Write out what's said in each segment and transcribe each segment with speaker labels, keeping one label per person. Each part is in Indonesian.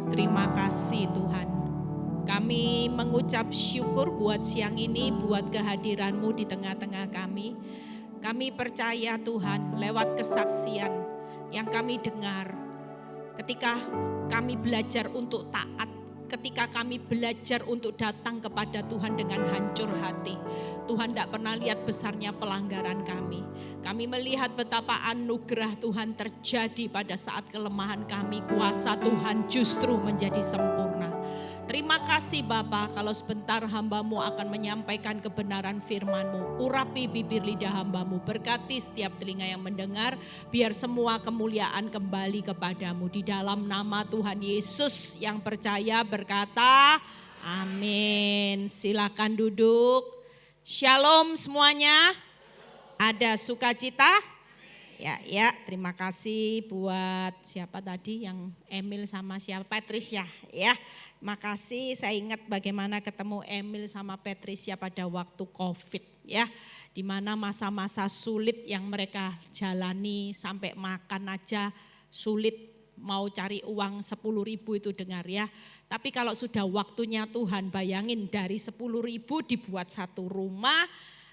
Speaker 1: Terima kasih Tuhan. Kami mengucap syukur buat siang ini, buat kehadiran-Mu di tengah-tengah kami. Kami percaya Tuhan lewat kesaksian yang kami dengar. Ketika kami belajar untuk taat, ketika kami belajar untuk datang kepada Tuhan dengan hancur hati. Tuhan tidak pernah lihat besarnya pelanggaran kami. Kami melihat betapa anugerah Tuhan terjadi pada saat kelemahan kami. Kuasa Tuhan justru menjadi sempurna. Terima kasih Bapa, kalau sebentar hamba-Mu akan menyampaikan kebenaran firman-Mu. Urapi bibir lidah hamba-Mu, berkati setiap telinga yang mendengar, biar semua kemuliaan kembali kepadamu. Di dalam nama Tuhan Yesus yang percaya berkata, amin. Silakan duduk. Shalom semuanya. Ada sukacita? Ya, terima kasih buat siapa tadi yang Emil sama siapa? Patricia ya. Makasih, saya ingat bagaimana ketemu Emil sama Patricia pada waktu COVID ya. Di mana masa-masa sulit yang mereka jalani, sampai makan aja sulit, mau cari uang 10.000 itu dengar ya. Tapi kalau sudah waktunya Tuhan, bayangin dari 10.000 dibuat satu rumah,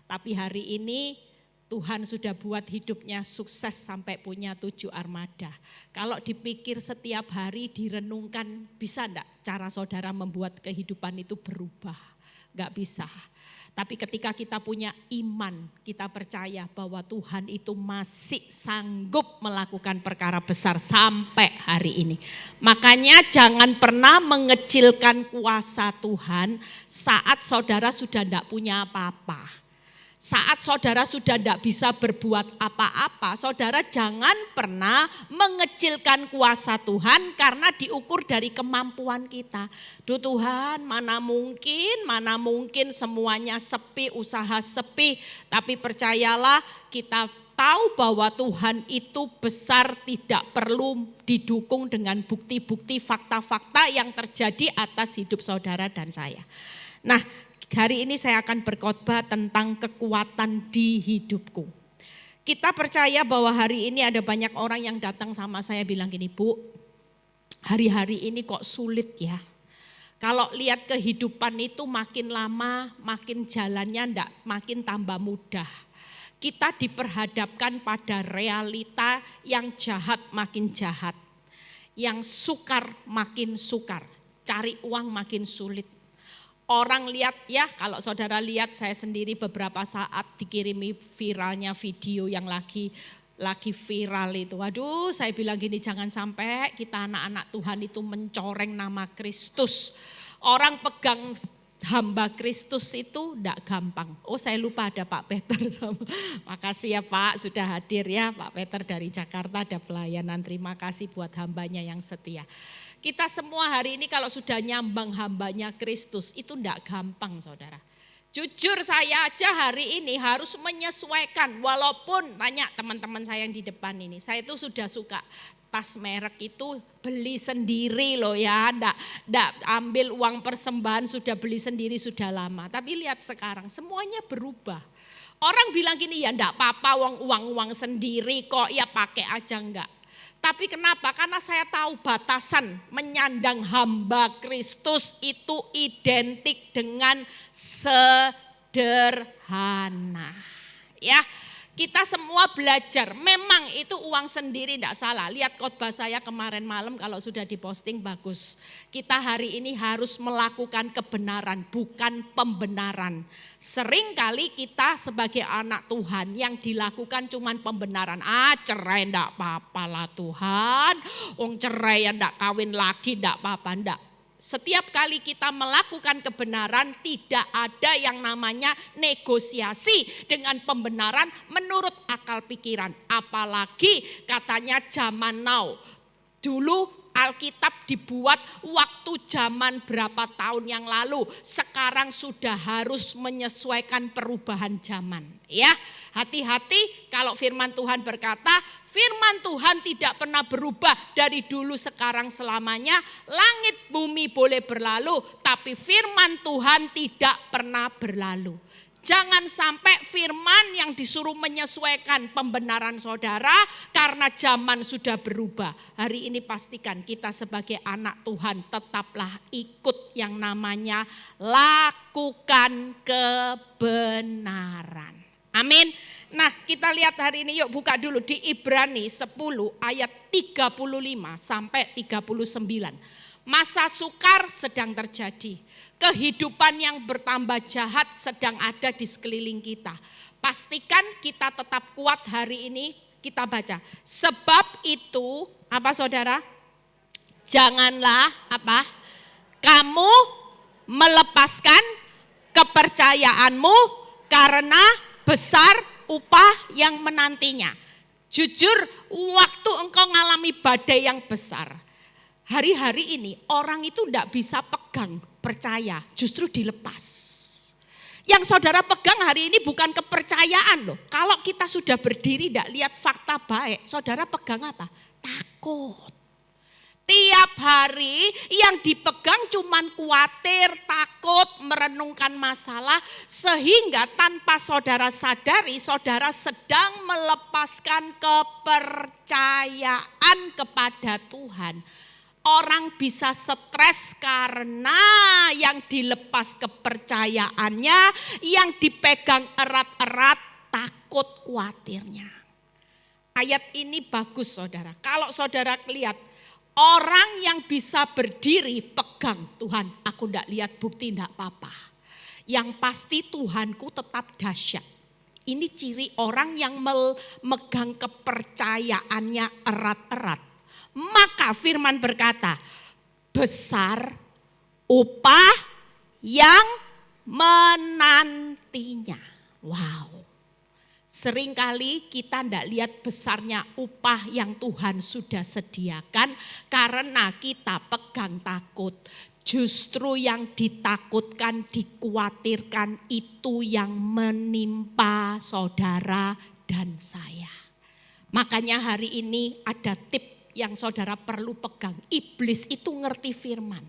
Speaker 1: tapi hari ini Tuhan sudah buat hidupnya sukses sampai punya 7 armada. Kalau dipikir setiap hari direnungkan, bisa enggak cara saudara membuat kehidupan itu berubah? Enggak bisa. Tapi ketika kita punya iman, kita percaya bahwa Tuhan itu masih sanggup melakukan perkara besar sampai hari ini. Makanya jangan pernah mengecilkan kuasa Tuhan saat saudara sudah enggak punya apa-apa. Saat saudara sudah tidak bisa berbuat apa-apa, saudara jangan pernah mengecilkan kuasa Tuhan karena diukur dari kemampuan kita. Duh Tuhan, mana mungkin semuanya sepi, usaha sepi. Tapi percayalah, kita tahu bahwa Tuhan itu besar, tidak perlu didukung dengan bukti-bukti fakta-fakta yang terjadi atas hidup saudara dan saya. Nah, hari ini saya akan berkhotbah tentang kekuatan di hidupku. Kita percaya bahwa hari ini ada banyak orang yang datang sama saya bilang gini, Bu, hari-hari ini kok sulit ya. Kalau lihat kehidupan itu makin lama, makin jalannya makin tambah mudah. Kita diperhadapkan pada realita yang jahat makin jahat. Yang sukar makin sukar, cari uang makin sulit. Orang lihat ya, kalau saudara lihat, saya sendiri beberapa saat dikirimi viralnya video yang lagi viral itu. Waduh, saya bilang gini, jangan sampai kita anak-anak Tuhan itu mencoreng nama Kristus. Orang pegang hamba Kristus itu enggak gampang. Oh, saya lupa ada Pak Peter. Makasih ya Pak sudah hadir ya, Pak Peter dari Jakarta ada pelayanan. Terima kasih buat hambanya yang setia. Kita semua hari ini kalau sudah nyambang hambanya Kristus itu enggak gampang saudara. Jujur saya aja hari ini harus menyesuaikan, walaupun banyak teman-teman saya yang di depan ini. Saya itu sudah suka tas merek itu beli sendiri loh ya. Enggak ambil uang persembahan, sudah beli sendiri sudah lama. Tapi lihat sekarang semuanya berubah. Orang bilang gini, ya enggak apa-apa uang sendiri kok, ya pakai aja enggak. Tapi kenapa? Karena saya tahu batasan menyandang hamba Kristus itu identik dengan sederhana. Ya, kita semua belajar. Memang itu uang sendiri tidak salah. Lihat khotbah saya kemarin malam kalau sudah diposting bagus. Kita hari ini harus melakukan kebenaran, bukan pembenaran. Seringkali kita sebagai anak Tuhan yang dilakukan cuman pembenaran. Cerai enggak apa-apa lah Tuhan. Cerai ya enggak kawin lagi enggak apa-apa enggak. Setiap kali kita melakukan kebenaran tidak ada yang namanya negosiasi dengan pembenaran menurut akal pikiran. Apalagi katanya zaman now. Dulu Alkitab dibuat waktu zaman berapa tahun yang lalu. Sekarang sudah harus menyesuaikan perubahan zaman. Ya, hati-hati kalau firman Tuhan berkata, firman Tuhan tidak pernah berubah dari dulu sekarang selamanya. Langit bumi boleh berlalu, tapi firman Tuhan tidak pernah berlalu. Jangan sampai firman yang disuruh menyesuaikan pembenaran saudara karena zaman sudah berubah. Hari ini pastikan kita sebagai anak Tuhan tetaplah ikut yang namanya lakukan kebenaran. Amin. Nah, kita lihat hari ini, yuk buka dulu di Ibrani 10 ayat 35 sampai 39. Masa sukar sedang terjadi. Kehidupan yang bertambah jahat sedang ada di sekeliling kita. Pastikan kita tetap kuat hari ini. Kita baca. Sebab itu, apa saudara? Janganlah apa? Kamu melepaskan kepercayaanmu karena besar upah yang menantinya. Jujur, waktu engkau mengalami badai yang besar, hari-hari ini orang itu tidak bisa pegang percaya, justru dilepas. Yang saudara pegang hari ini bukan kepercayaan loh. Kalau kita sudah berdiri tidak lihat fakta baik, saudara pegang apa? Takut. Tiap hari yang dipegang cuman khawatir, takut, merenungkan masalah. Sehingga tanpa saudara sadari, saudara sedang melepaskan kepercayaan kepada Tuhan. Orang bisa stres karena yang dilepas kepercayaannya, yang dipegang erat-erat, takut khawatirnya. Ayat ini bagus saudara. Kalau saudara lihat, orang yang bisa berdiri pegang, Tuhan aku tidak lihat bukti tidak apa-apa. Yang pasti Tuhanku tetap dahsyat. Ini ciri orang yang memegang kepercayaannya erat-erat. Maka firman berkata, besar upah yang menantinya. Wow. Seringkali kita tidak lihat besarnya upah yang Tuhan sudah sediakan karena kita pegang takut. Justru yang ditakutkan, dikhawatirkan itu yang menimpa saudara dan saya. Makanya hari ini ada tip yang saudara perlu pegang. Iblis itu ngerti firman.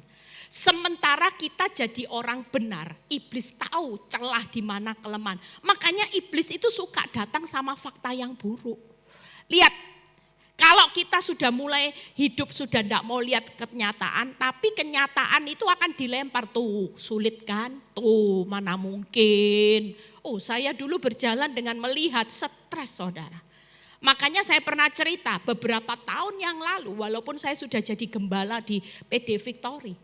Speaker 1: Sementara kita jadi orang benar, iblis tahu celah di mana kelemahan. Makanya iblis itu suka datang sama fakta yang buruk. Lihat, kalau kita sudah mulai hidup sudah tidak mau lihat kenyataan, tapi kenyataan itu akan dilempar. Tuh sulit kan? Tuh mana mungkin. Oh saya dulu berjalan dengan melihat, stres saudara. Makanya saya pernah cerita beberapa tahun yang lalu, walaupun saya sudah jadi gembala di PD Victory.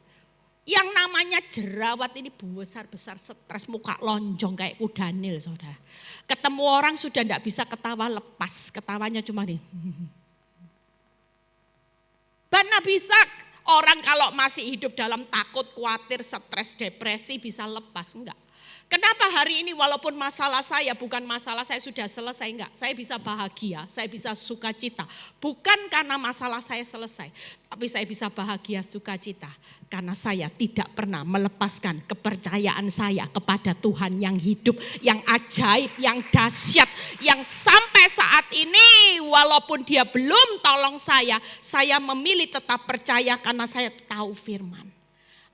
Speaker 1: Yang namanya jerawat ini besar-besar, stres, muka lonjong kayak kuda nil saudara. Ketemu orang sudah tidak bisa ketawa lepas, ketawanya cuma nih. Mana bisa orang kalau masih hidup dalam takut, khawatir, stres, depresi bisa lepas, enggak. Kenapa hari ini walaupun masalah saya bukan masalah saya sudah selesai, enggak. Saya bisa bahagia, saya bisa sukacita. Bukan karena masalah saya selesai, tapi saya bisa bahagia, sukacita. Karena saya tidak pernah melepaskan kepercayaan saya kepada Tuhan yang hidup, yang ajaib, yang dahsyat. Yang sampai saat ini walaupun dia belum tolong saya memilih tetap percaya karena saya tahu firman.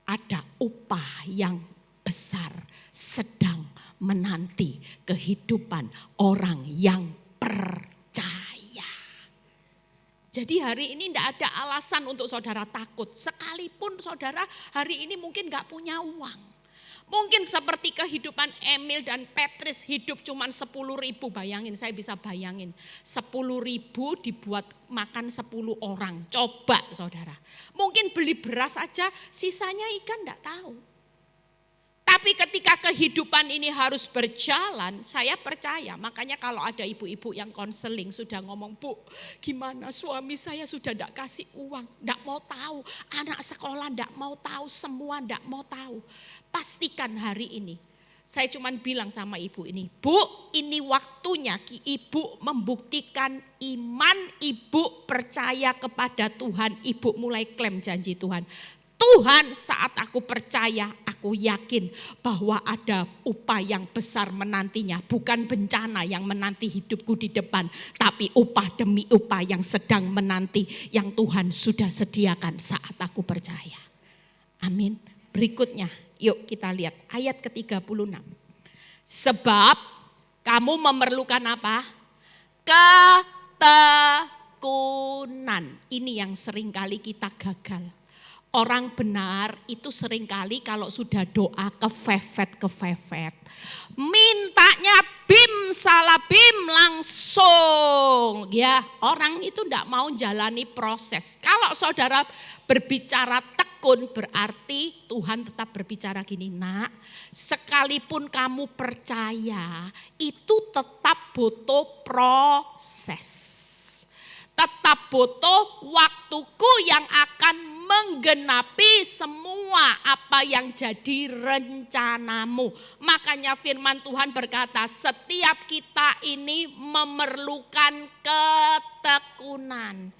Speaker 1: Ada upah yang besar sedang menanti kehidupan orang yang percaya. Jadi hari ini tidak ada alasan untuk saudara takut. Sekalipun saudara hari ini mungkin gak punya uang. Mungkin seperti kehidupan Emil dan Petris hidup cuma 10.000, bayangin, saya bisa bayangin. 10.000 dibuat makan 10 orang, coba saudara. Mungkin beli beras aja sisanya ikan gak tahu. Tapi ketika kehidupan ini harus berjalan, saya percaya. Makanya kalau ada ibu-ibu yang konseling sudah ngomong, Bu, gimana suami saya sudah tidak kasih uang, tidak mau tahu. Anak sekolah tidak mau tahu, semua tidak mau tahu. Pastikan hari ini. Saya cuma bilang sama ibu ini, Bu, ini waktunya ibu membuktikan iman, ibu percaya kepada Tuhan, ibu mulai klaim janji Tuhan. Tuhan, saat aku percaya, aku yakin bahwa ada upah yang besar menantinya. Bukan bencana yang menanti hidupku di depan, tapi upah demi upah yang sedang menanti, yang Tuhan sudah sediakan saat aku percaya. Amin. Berikutnya, yuk kita lihat ayat ke-36. Sebab kamu memerlukan apa? Ketekunan. Ini yang seringkali kita gagal. Orang benar itu seringkali kalau sudah doa kefefet. Mintanya bim salah bim langsung. Ya, orang itu tidak mau jalani proses. Kalau saudara berbicara tekun berarti Tuhan tetap berbicara gini, nak, sekalipun kamu percaya itu tetap butuh proses. Tetap butuh waktuku yang akan menggenapi semua apa yang jadi rencanamu. Makanya firman Tuhan berkata, setiap kita ini memerlukan ketekunan.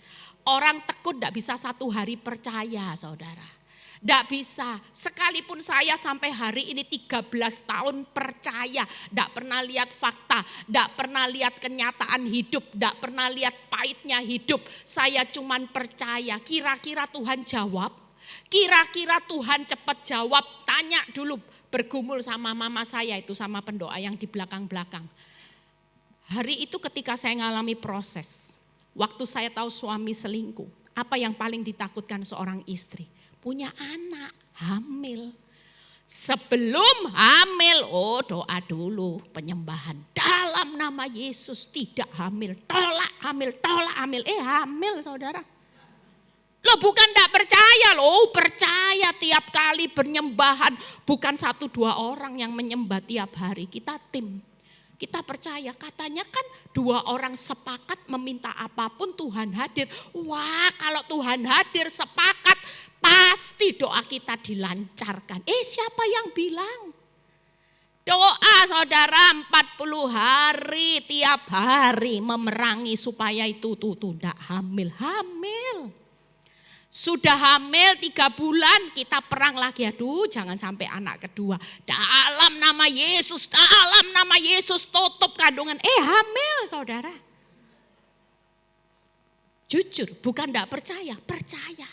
Speaker 1: Orang tekun tidak bisa satu hari percaya, saudara. Tidak bisa, sekalipun saya sampai hari ini 13 tahun percaya, tidak pernah lihat fakta, tidak pernah lihat kenyataan hidup, tidak pernah lihat pahitnya hidup. Saya cuman percaya, kira-kira Tuhan jawab, kira-kira Tuhan cepat jawab. Tanya dulu, bergumul sama mama saya itu, sama pendoa yang di belakang-belakang. Hari itu ketika saya ngalami proses, waktu saya tahu suami selingkuh, apa yang paling ditakutkan seorang istri? Punya anak, hamil. Sebelum hamil, doa dulu penyembahan. Dalam nama Yesus tidak hamil, tolak hamil. Hamil saudara. Lo bukan tidak percaya, lo percaya tiap kali penyembahan. Bukan 1-2 orang yang menyembah tiap hari, kita tim. Kita percaya, katanya kan 2 orang sepakat meminta apapun Tuhan hadir. Wah, kalau Tuhan hadir sepakat, pasti doa kita dilancarkan. Siapa yang bilang? Doa saudara 40 hari, tiap hari memerangi supaya itu tidak hamil. Sudah hamil 3 bulan kita perang lagi. Aduh, jangan sampai anak kedua. Dalam nama Yesus tutup kandungan. Hamil saudara. Jujur, bukan tidak percaya, percaya.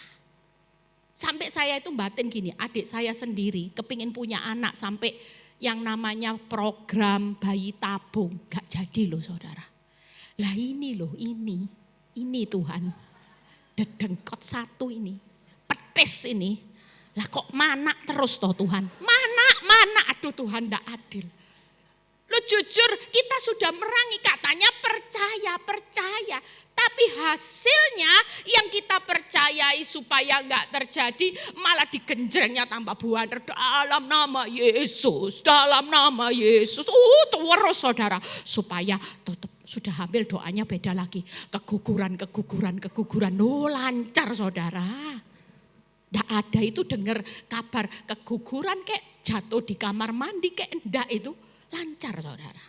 Speaker 1: Sampai saya itu batin gini, adik saya sendiri kepingin punya anak sampai yang namanya program bayi tabung. Gak jadi loh saudara. Lah ini loh, ini Tuhan. Dedengkot 1 ini, petis ini. Lah kok mana terus toh Tuhan? Mana, aduh Tuhan tidak adil. Lu jujur kita sudah merangi, katanya percaya. Tapi hasilnya yang kita percayai supaya enggak terjadi malah digenjrengnya tambah buaner. Dalam nama Yesus. Terus saudara. Supaya tutup. Sudah hamil doanya beda lagi. Keguguran. Lancar saudara. Nggak ada itu dengar kabar keguguran kayak jatuh di kamar mandi kayak enggak itu. Lancar saudara.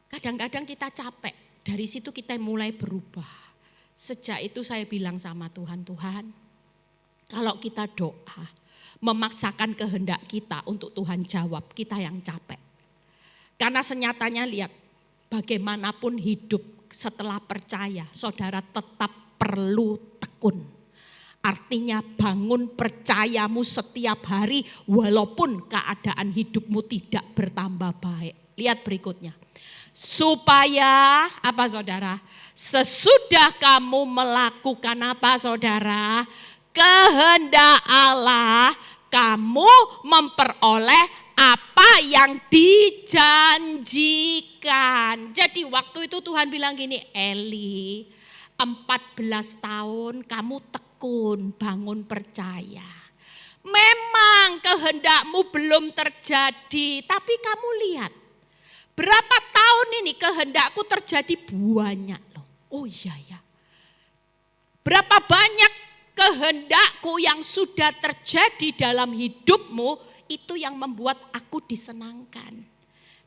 Speaker 1: Kadang-kadang kita capek. Dari situ kita mulai berubah. Sejak itu saya bilang sama Tuhan, kalau kita doa, memaksakan kehendak kita untuk Tuhan jawab, kita yang capek. Karena senyatanya lihat, bagaimanapun hidup setelah percaya, saudara tetap perlu tekun. Artinya bangun percayamu setiap hari walaupun keadaan hidupmu tidak bertambah baik. Lihat berikutnya. Supaya apa saudara? Sesudah kamu melakukan apa saudara? Kehendak Allah, kamu memperoleh apa yang dijanjikan. Jadi waktu itu Tuhan bilang gini, Eli 14 tahun kamu tekun bangun percaya. Memang kehendakmu belum terjadi, tapi kamu lihat. Berapa tahun ini kehendakku terjadi banyak loh. Oh iya ya. Berapa banyak kehendakku yang sudah terjadi dalam hidupmu, itu yang membuat aku disenangkan.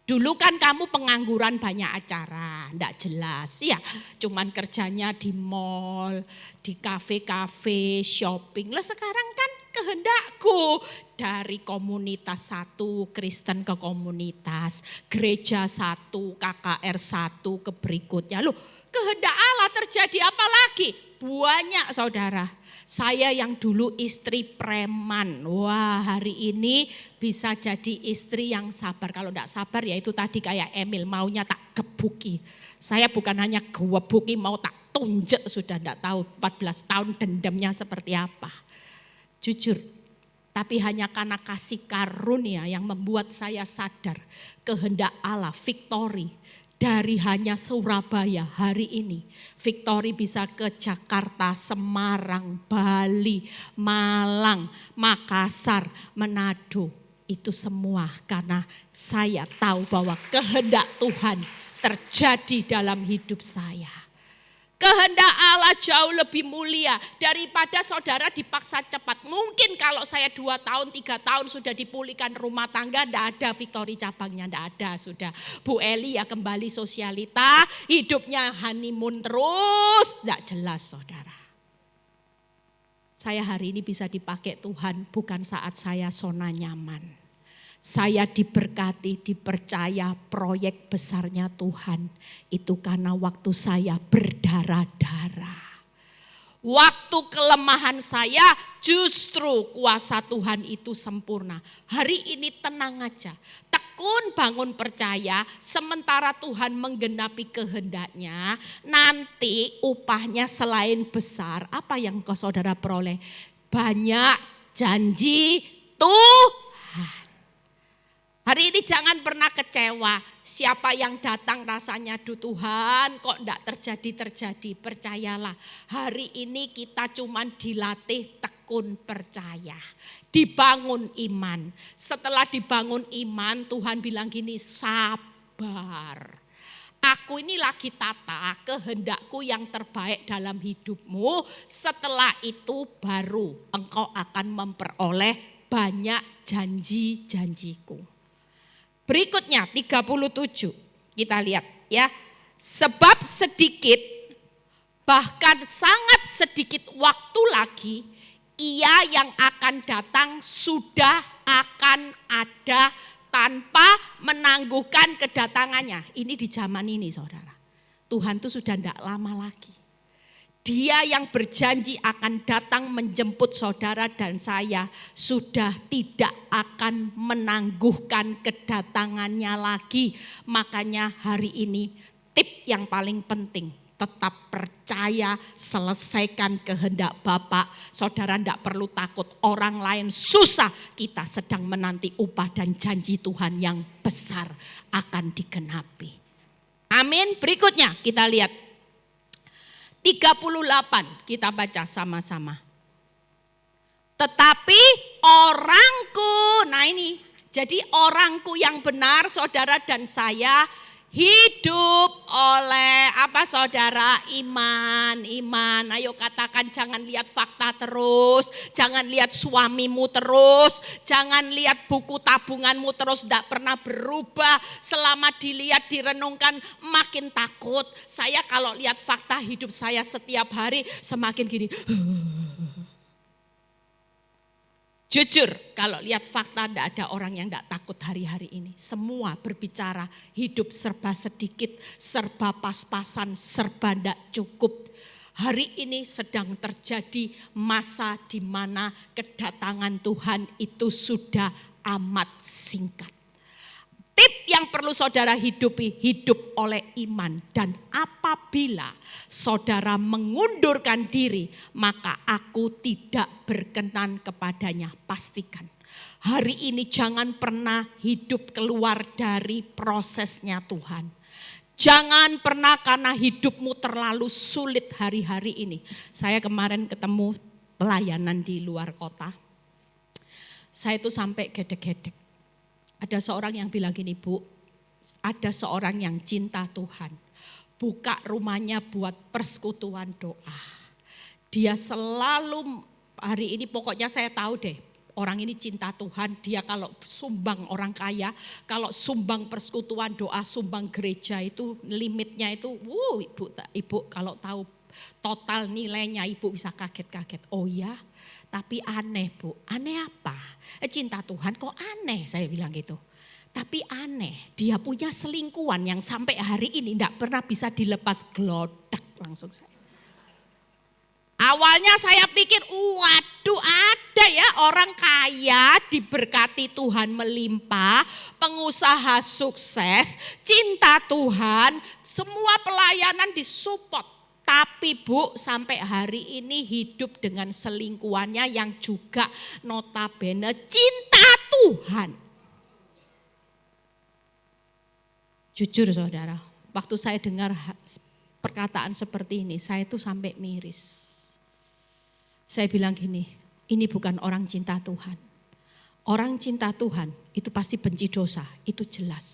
Speaker 1: Dulu kan kamu pengangguran banyak acara, enggak jelas ya. Cuman kerjanya di mall, di kafe-kafe, shopping. Lah sekarang kan kehendakku dari komunitas 1 Kristen ke komunitas, gereja 1, KKR 1 ke berikutnya. Loh, kehendak Allah terjadi apa lagi? Banyak saudara. Saya yang dulu istri preman, wah hari ini bisa jadi istri yang sabar. Kalau enggak sabar ya itu tadi kayak Emil, maunya tak gebuki. Saya bukan hanya gebuki, mau tak tunjuk, sudah enggak tahu 14 tahun dendamnya seperti apa. Jujur, tapi hanya karena kasih karunia yang membuat saya sadar kehendak Allah, Victory. Dari hanya Surabaya hari ini, Victory bisa ke Jakarta, Semarang, Bali, Malang, Makassar, Manado. Itu semua karena saya tahu bahwa kehendak Tuhan terjadi dalam hidup saya. Kehendak Allah jauh lebih mulia daripada saudara dipaksa cepat. Mungkin kalau saya 2 tahun, 3 tahun sudah dipulihkan rumah tangga, tidak ada Victory cabangnya, tidak ada sudah. Bu Eli ya kembali sosialita, hidupnya honeymoon terus, tidak jelas saudara. Saya hari ini bisa dipakai Tuhan bukan saat saya zona nyaman. Saya diberkati, dipercaya proyek besarnya Tuhan. Itu karena waktu saya berdarah-darah. Waktu kelemahan saya justru kuasa Tuhan itu sempurna. Hari ini tenang aja. Tekun bangun percaya sementara Tuhan menggenapi kehendaknya. Nanti upahnya selain besar, apa yang saudara peroleh? Banyak janji Tuhan. Hari ini jangan pernah kecewa. Siapa yang datang rasanya, aduh Tuhan kok enggak terjadi. Percayalah, hari ini kita cuman dilatih tekun percaya. Dibangun iman. Setelah dibangun iman, Tuhan bilang gini, sabar. Aku ini lagi tata kehendakku yang terbaik dalam hidupmu. Setelah itu baru engkau akan memperoleh banyak janji-janjiku. Berikutnya 37 kita lihat ya. Sebab sedikit bahkan sangat sedikit waktu lagi ia yang akan datang sudah akan ada tanpa menangguhkan kedatangannya. Ini di zaman ini saudara. Tuhan itu sudah tidak lama lagi. Dia yang berjanji akan datang menjemput saudara dan saya sudah tidak akan menangguhkan kedatangannya lagi. Makanya hari ini tip yang paling penting, tetap percaya, selesaikan kehendak Bapa. Saudara tidak perlu takut orang lain susah, kita sedang menanti upah dan janji Tuhan yang besar akan digenapi. Amin. Berikutnya kita lihat. 38 kita baca sama-sama. Tetapi orangku, nah ini jadi orangku yang benar saudara dan saya hidup oleh apa saudara? Iman. Ayo katakan jangan lihat fakta terus, jangan lihat suamimu terus, jangan lihat buku tabunganmu terus tidak pernah berubah. Selama dilihat direnungkan makin takut. Saya kalau lihat fakta hidup saya setiap hari semakin gini. Jujur kalau lihat fakta tidak ada orang yang tidak takut hari-hari ini. Semua berbicara hidup serba sedikit, serba pas-pasan, serba tidak cukup. Hari ini sedang terjadi masa di mana kedatangan Tuhan itu sudah amat singkat. Tip yang perlu saudara hidupi, hidup oleh iman. Dan apabila saudara mengundurkan diri, maka aku tidak berkenan kepadanya. Pastikan. Hari ini jangan pernah hidup keluar dari prosesnya Tuhan. Jangan pernah karena hidupmu terlalu sulit hari-hari ini. Saya kemarin ketemu pelayanan di luar kota. Saya itu sampai gedek-gedek. Ada seorang yang bilang gini, Bu, ada seorang yang cinta Tuhan. Buka rumahnya buat persekutuan doa. Dia selalu hari ini pokoknya saya tahu deh. Orang ini cinta Tuhan, dia kalau sumbang orang kaya, kalau sumbang persekutuan doa, sumbang gereja itu limitnya itu, ibu kalau tahu total nilainya ibu bisa kaget-kaget. Oh ya, tapi aneh Bu, aneh apa? Cinta Tuhan kok aneh, saya bilang gitu. Tapi aneh, dia punya selingkuhan yang sampai hari ini tidak pernah bisa dilepas, gelodak langsung saya. Awalnya saya pikir, waduh ada ya orang kaya diberkati Tuhan melimpah, pengusaha sukses, cinta Tuhan, semua pelayanan disupport. Tapi Bu, sampai hari ini hidup dengan selingkuhannya yang juga notabene cinta Tuhan. Jujur saudara, waktu saya dengar perkataan seperti ini, saya tuh sampai miris. Saya bilang gini, ini bukan orang cinta Tuhan. Orang cinta Tuhan itu pasti benci dosa, itu jelas.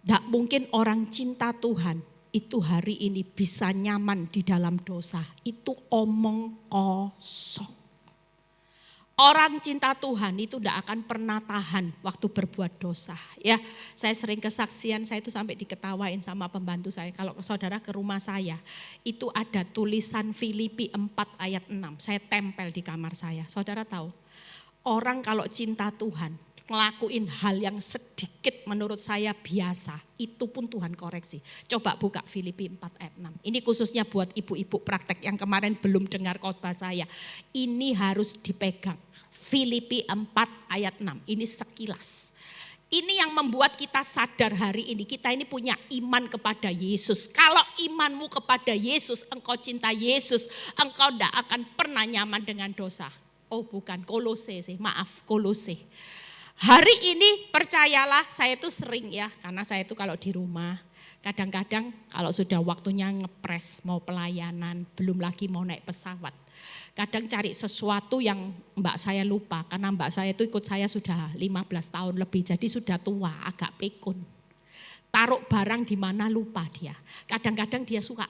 Speaker 1: Tidak mungkin orang cinta Tuhan itu hari ini bisa nyaman di dalam dosa. Itu omong kosong. Orang cinta Tuhan itu tidak akan pernah tahan waktu berbuat dosa. Ya, saya sering kesaksian, saya itu sampai diketawain sama pembantu saya. Kalau saudara ke rumah saya, itu ada tulisan Filipi 4 ayat 6. Saya tempel di kamar saya. Saudara tahu, orang kalau cinta Tuhan, ngelakuin hal yang sedikit menurut saya biasa, itu pun Tuhan koreksi. Coba buka Filipi 4 ayat 6. Ini khususnya buat ibu-ibu praktek yang kemarin belum dengar khotbah saya. Ini harus dipegang. Filipi 4 ayat 6. Ini sekilas. Ini yang membuat kita sadar hari ini. Kita ini punya iman kepada Yesus. Kalau imanmu kepada Yesus, engkau cinta Yesus, engkau tidak akan pernah nyaman dengan dosa. Oh bukan, Kolose sih, maaf Kolose. Hari ini percayalah, saya itu sering ya, karena saya itu kalau di rumah, kadang-kadang kalau sudah waktunya ngepres mau pelayanan, belum lagi mau naik pesawat. Kadang cari sesuatu yang mbak saya lupa, karena mbak saya itu ikut saya sudah 15 tahun lebih, jadi sudah tua, agak pikun. Taruh barang di mana lupa dia. Kadang-kadang dia suka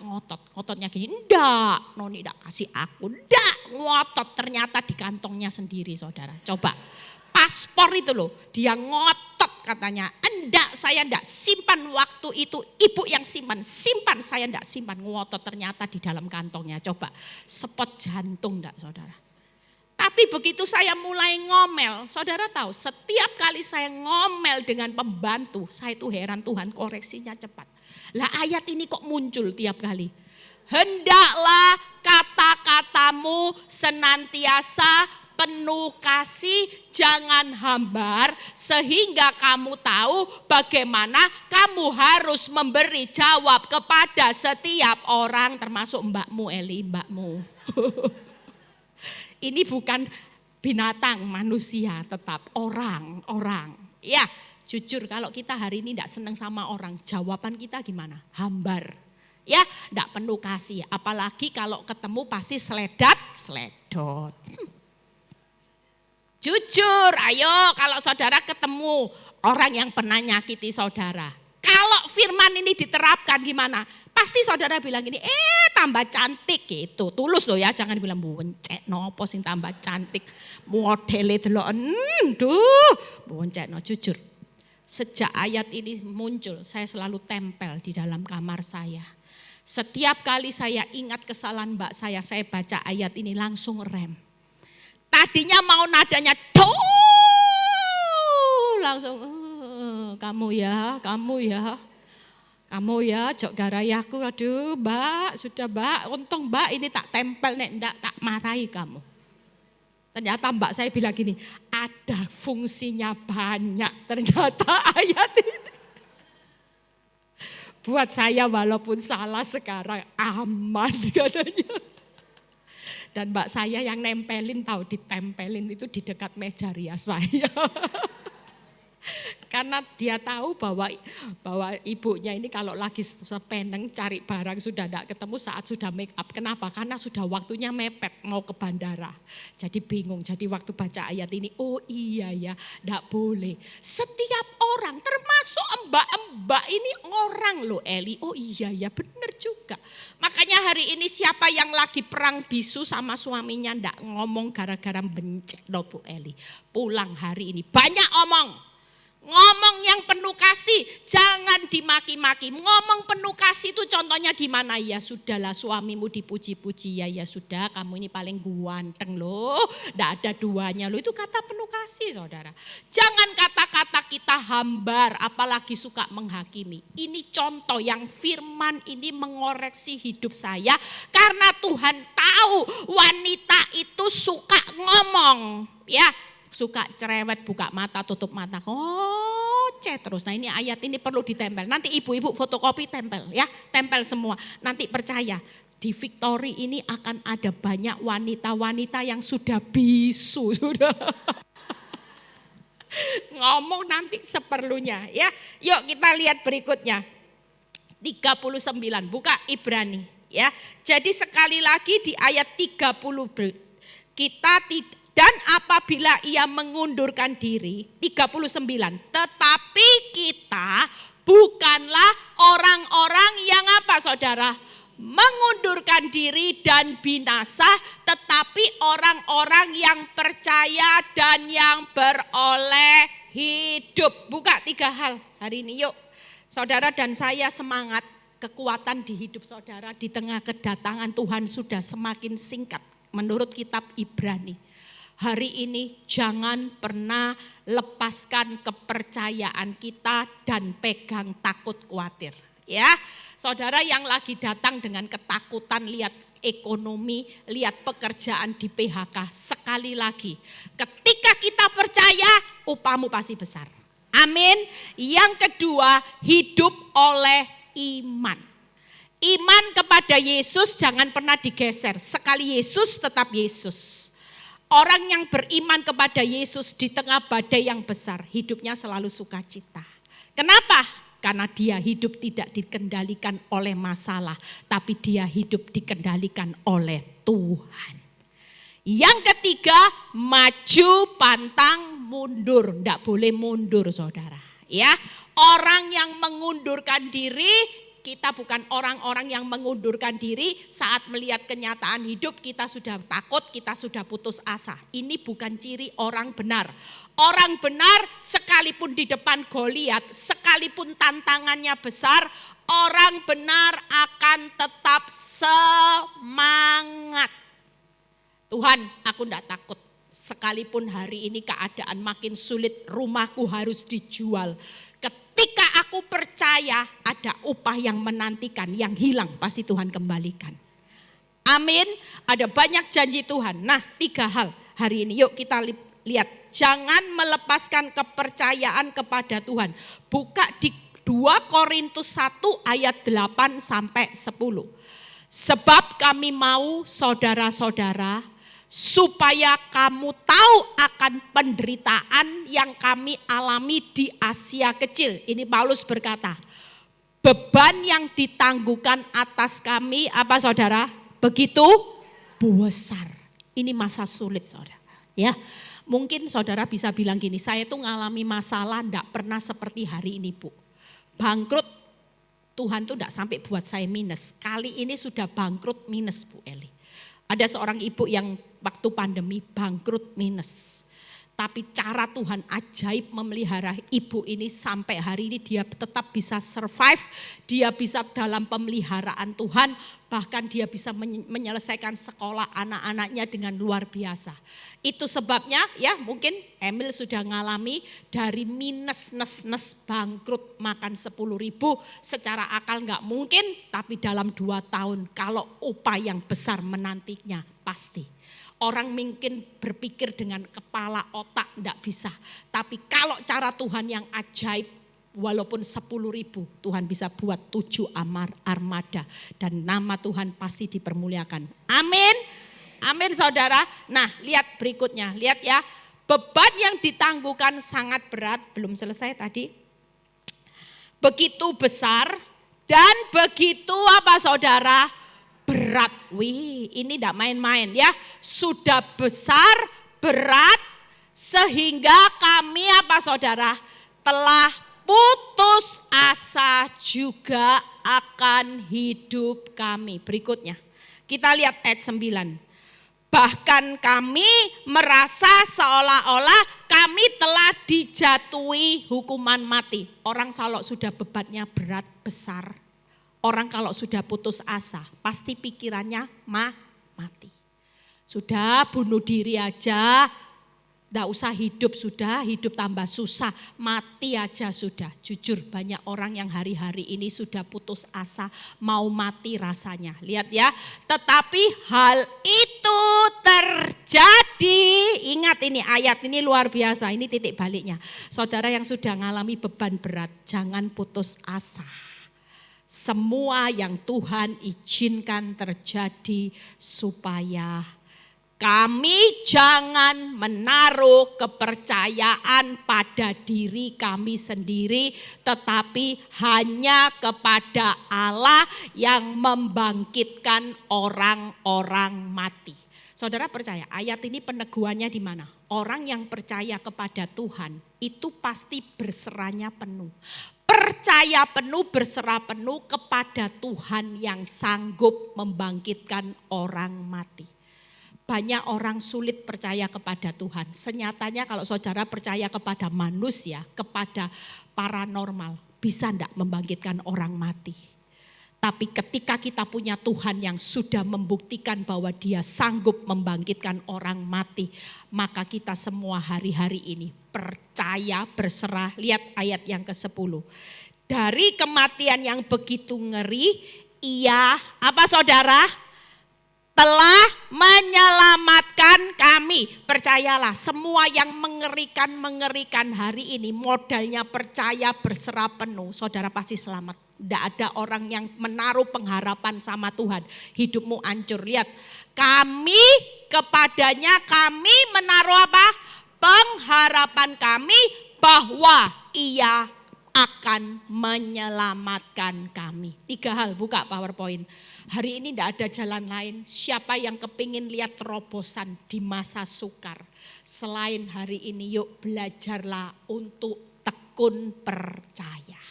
Speaker 1: ngototnya gini, enggak, Noni enggak kasih aku, enggak, ngotot ternyata di kantongnya sendiri saudara. Coba. Paspor itu loh, dia ngotot katanya, enggak saya enggak simpan waktu itu, ibu yang simpan, saya enggak simpan, ngotot ternyata di dalam kantongnya, coba spot jantung enggak saudara. Tapi begitu saya mulai ngomel, saudara tahu setiap kali saya ngomel dengan pembantu, saya itu heran Tuhan koreksinya cepat. Lah ayat ini kok muncul tiap kali. Hendaklah kata-katamu senantiasa penuh kasih, jangan hambar, sehingga kamu tahu bagaimana kamu harus memberi jawab kepada setiap orang, termasuk mbakmu Eli, mbakmu. Ini bukan binatang, manusia, tetap orang. Ya, jujur kalau kita hari ini tidak senang sama orang, jawaban kita gimana? Hambar. Ya, tidak penuh kasih, apalagi kalau ketemu pasti sledot. Jujur, ayo kalau saudara ketemu orang yang pernah nyakiti saudara. Kalau firman ini diterapkan gimana? Pasti saudara bilang gini, tambah cantik gitu. Tulus loh ya, jangan bilang boncek nopo sing tambah cantik. Modele delok, boncek no, jujur. Sejak ayat ini muncul, saya selalu tempel di dalam kamar saya. Setiap kali saya ingat kesalahan mbak saya baca ayat ini langsung rem. Tadinya mau nadanya langsung kamu ya jok garayaku, aduh mbak, sudah mbak, untung mbak ini tak tempel nek ndak tak marahi kamu. Ternyata mbak saya bilang gini, ada fungsinya banyak ternyata ayat ini. Buat saya walaupun salah sekarang aman katanya. Dan mbak saya yang nempelin, tahu ditempelin itu di dekat meja rias saya. Karena dia tahu bahwa ibunya ini kalau lagi sepeneng cari barang sudah tidak ketemu saat sudah make up. Kenapa? Karena sudah waktunya mepet mau ke bandara. Jadi bingung. Jadi waktu baca ayat ini, oh iya ya, tidak boleh. Setiap orang termasuk mbak-mbak ini orang loh Eli. Oh iya ya, benar juga. Makanya hari ini siapa yang lagi perang bisu sama suaminya tidak ngomong gara-gara bencet loh Bu Eli. Pulang hari ini banyak omong. Ngomong yang penuh kasih, jangan dimaki-maki. Ngomong penuh kasih itu contohnya gimana? Ya sudahlah, suamimu dipuji-puji, ya sudah, kamu ini paling ganteng loh, enggak ada duanya loh. Itu kata penuh kasih, saudara. Jangan kata-kata kita hambar, apalagi suka menghakimi. Ini contoh yang firman ini mengoreksi hidup saya, karena Tuhan tahu wanita itu suka ngomong, ya. Suka cerewet, buka mata, tutup mata, terus. Nah ini ayat ini perlu ditempel. Nanti ibu-ibu fotokopi tempel ya, tempel semua. Nanti percaya, di Victory ini akan ada banyak wanita-wanita yang sudah bisu, sudah ngomong nanti seperlunya ya. Yuk kita lihat berikutnya. 39, buka Ibrani ya. Jadi sekali lagi di ayat 30 kita dan apabila ia mengundurkan diri, 39, tetapi kita bukanlah orang-orang yang apa saudara? Mengundurkan diri dan binasa, tetapi orang-orang yang percaya dan yang beroleh hidup. Buka 3 hal hari ini yuk. Saudara dan saya semangat, kekuatan di hidup saudara di tengah kedatangan Tuhan sudah semakin singkat menurut kitab Ibrani. Hari ini jangan pernah lepaskan kepercayaan kita dan pegang takut khawatir. Ya, saudara yang lagi datang dengan ketakutan lihat ekonomi, lihat pekerjaan di PHK. Sekali lagi, ketika kita percaya, upahmu pasti besar. Amin. Yang kedua, hidup oleh iman. Iman kepada Yesus jangan pernah digeser. Sekali Yesus tetap Yesus. Orang yang beriman kepada Yesus di tengah badai yang besar, hidupnya selalu sukacita. Kenapa? Karena dia hidup tidak dikendalikan oleh masalah, tapi dia hidup dikendalikan oleh Tuhan. Yang ketiga, maju pantang mundur. Tidak boleh mundur saudara. Ya, orang yang mengundurkan diri, kita bukan orang-orang yang mengundurkan diri saat melihat kenyataan hidup kita sudah takut, kita sudah putus asa. Ini bukan ciri orang benar. Orang benar sekalipun di depan Goliat, sekalipun tantangannya besar, orang benar akan tetap semangat. Tuhan, aku tidak takut. Sekalipun hari ini keadaan makin sulit, rumahku harus dijual. Ketika aku percaya ada upah yang menantikan, yang hilang pasti Tuhan kembalikan. Amin. Ada banyak janji Tuhan. Nah 3 hal hari ini yuk kita lihat. Jangan melepaskan kepercayaan kepada Tuhan. Buka di 2 Korintus 1 ayat 8 sampai 10. Sebab kami mau saudara-saudara supaya kamu tahu akan penderitaan yang kami alami di Asia Kecil. Ini Paulus berkata, beban yang ditangguhkan atas kami apa saudara? Begitu besar. Ini masa sulit saudara. Ya, mungkin saudara bisa bilang gini, saya tuh ngalami masalah enggak pernah seperti hari ini Bu. Bangkrut, Tuhan tuh enggak sampai buat saya minus. Kali ini sudah bangkrut minus Bu Eli. Ada seorang ibu yang waktu pandemi bangkrut minus. Tapi cara Tuhan ajaib memelihara ibu ini sampai hari ini dia tetap bisa survive. Dia bisa dalam pemeliharaan Tuhan. Bahkan dia bisa menyelesaikan sekolah anak-anaknya dengan luar biasa. Itu sebabnya ya mungkin Emil sudah ngalami dari minus nes bangkrut makan 10.000. Secara akal gak mungkin tapi dalam 2 tahun kalau upah yang besar menantinya pasti. Orang mungkin berpikir dengan kepala otak enggak bisa. Tapi kalau cara Tuhan yang ajaib, walaupun 10.000 Tuhan bisa buat 7 armada. Dan nama Tuhan pasti dipermuliakan. Amin. Amin saudara. Nah lihat berikutnya. Lihat ya. Beban yang ditangguhkan sangat berat. Belum selesai tadi. Begitu besar dan begitu apa saudara? Berat, wih ini tidak main-main ya, sudah besar, berat sehingga kami apa saudara telah putus asa juga akan hidup kami. Berikutnya kita lihat ayat 9. Bahkan kami merasa seolah-olah kami telah dijatuhi hukuman mati. Orang kalau sudah bebannya berat, besar. Orang kalau sudah putus asa, pasti pikirannya mati. Sudah bunuh diri aja, enggak usah hidup, sudah hidup tambah susah, mati aja sudah. Jujur banyak orang yang hari-hari ini sudah putus asa, mau mati rasanya. Lihat ya, tetapi hal itu terjadi. Ingat ini ayat ini luar biasa, ini titik baliknya. Saudara yang sudah mengalami beban berat, jangan putus asa. Semua yang Tuhan izinkan terjadi supaya kami jangan menaruh kepercayaan pada diri kami sendiri, tetapi hanya kepada Allah yang membangkitkan orang-orang mati. Saudara percaya ayat ini peneguhannya di mana? Orang yang percaya kepada Tuhan itu pasti berserahnya penuh. Percaya penuh, berserah penuh kepada Tuhan yang sanggup membangkitkan orang mati. Banyak orang sulit percaya kepada Tuhan. Senyatanya kalau saudara percaya kepada manusia, kepada paranormal, bisa enggak membangkitkan orang mati. Tapi ketika kita punya Tuhan yang sudah membuktikan bahwa Dia sanggup membangkitkan orang mati, maka kita semua hari-hari ini percaya, berserah. Lihat ayat yang ke-10. Dari kematian yang begitu ngeri, Ia, apa saudara? Telah menyelamatkan kami. Percayalah, semua yang mengerikan hari ini modalnya percaya, berserah penuh. Saudara pasti selamat. Tidak ada orang yang menaruh pengharapan sama Tuhan. Hidupmu hancur. Lihat, kami kepadanya kami menaruh apa? Pengharapan kami bahwa Ia akan menyelamatkan kami. 3 hal, buka PowerPoint. Hari ini tidak ada jalan lain. Siapa yang kepingin lihat terobosan di masa sukar. Selain hari ini, yuk belajarlah untuk tekun percaya.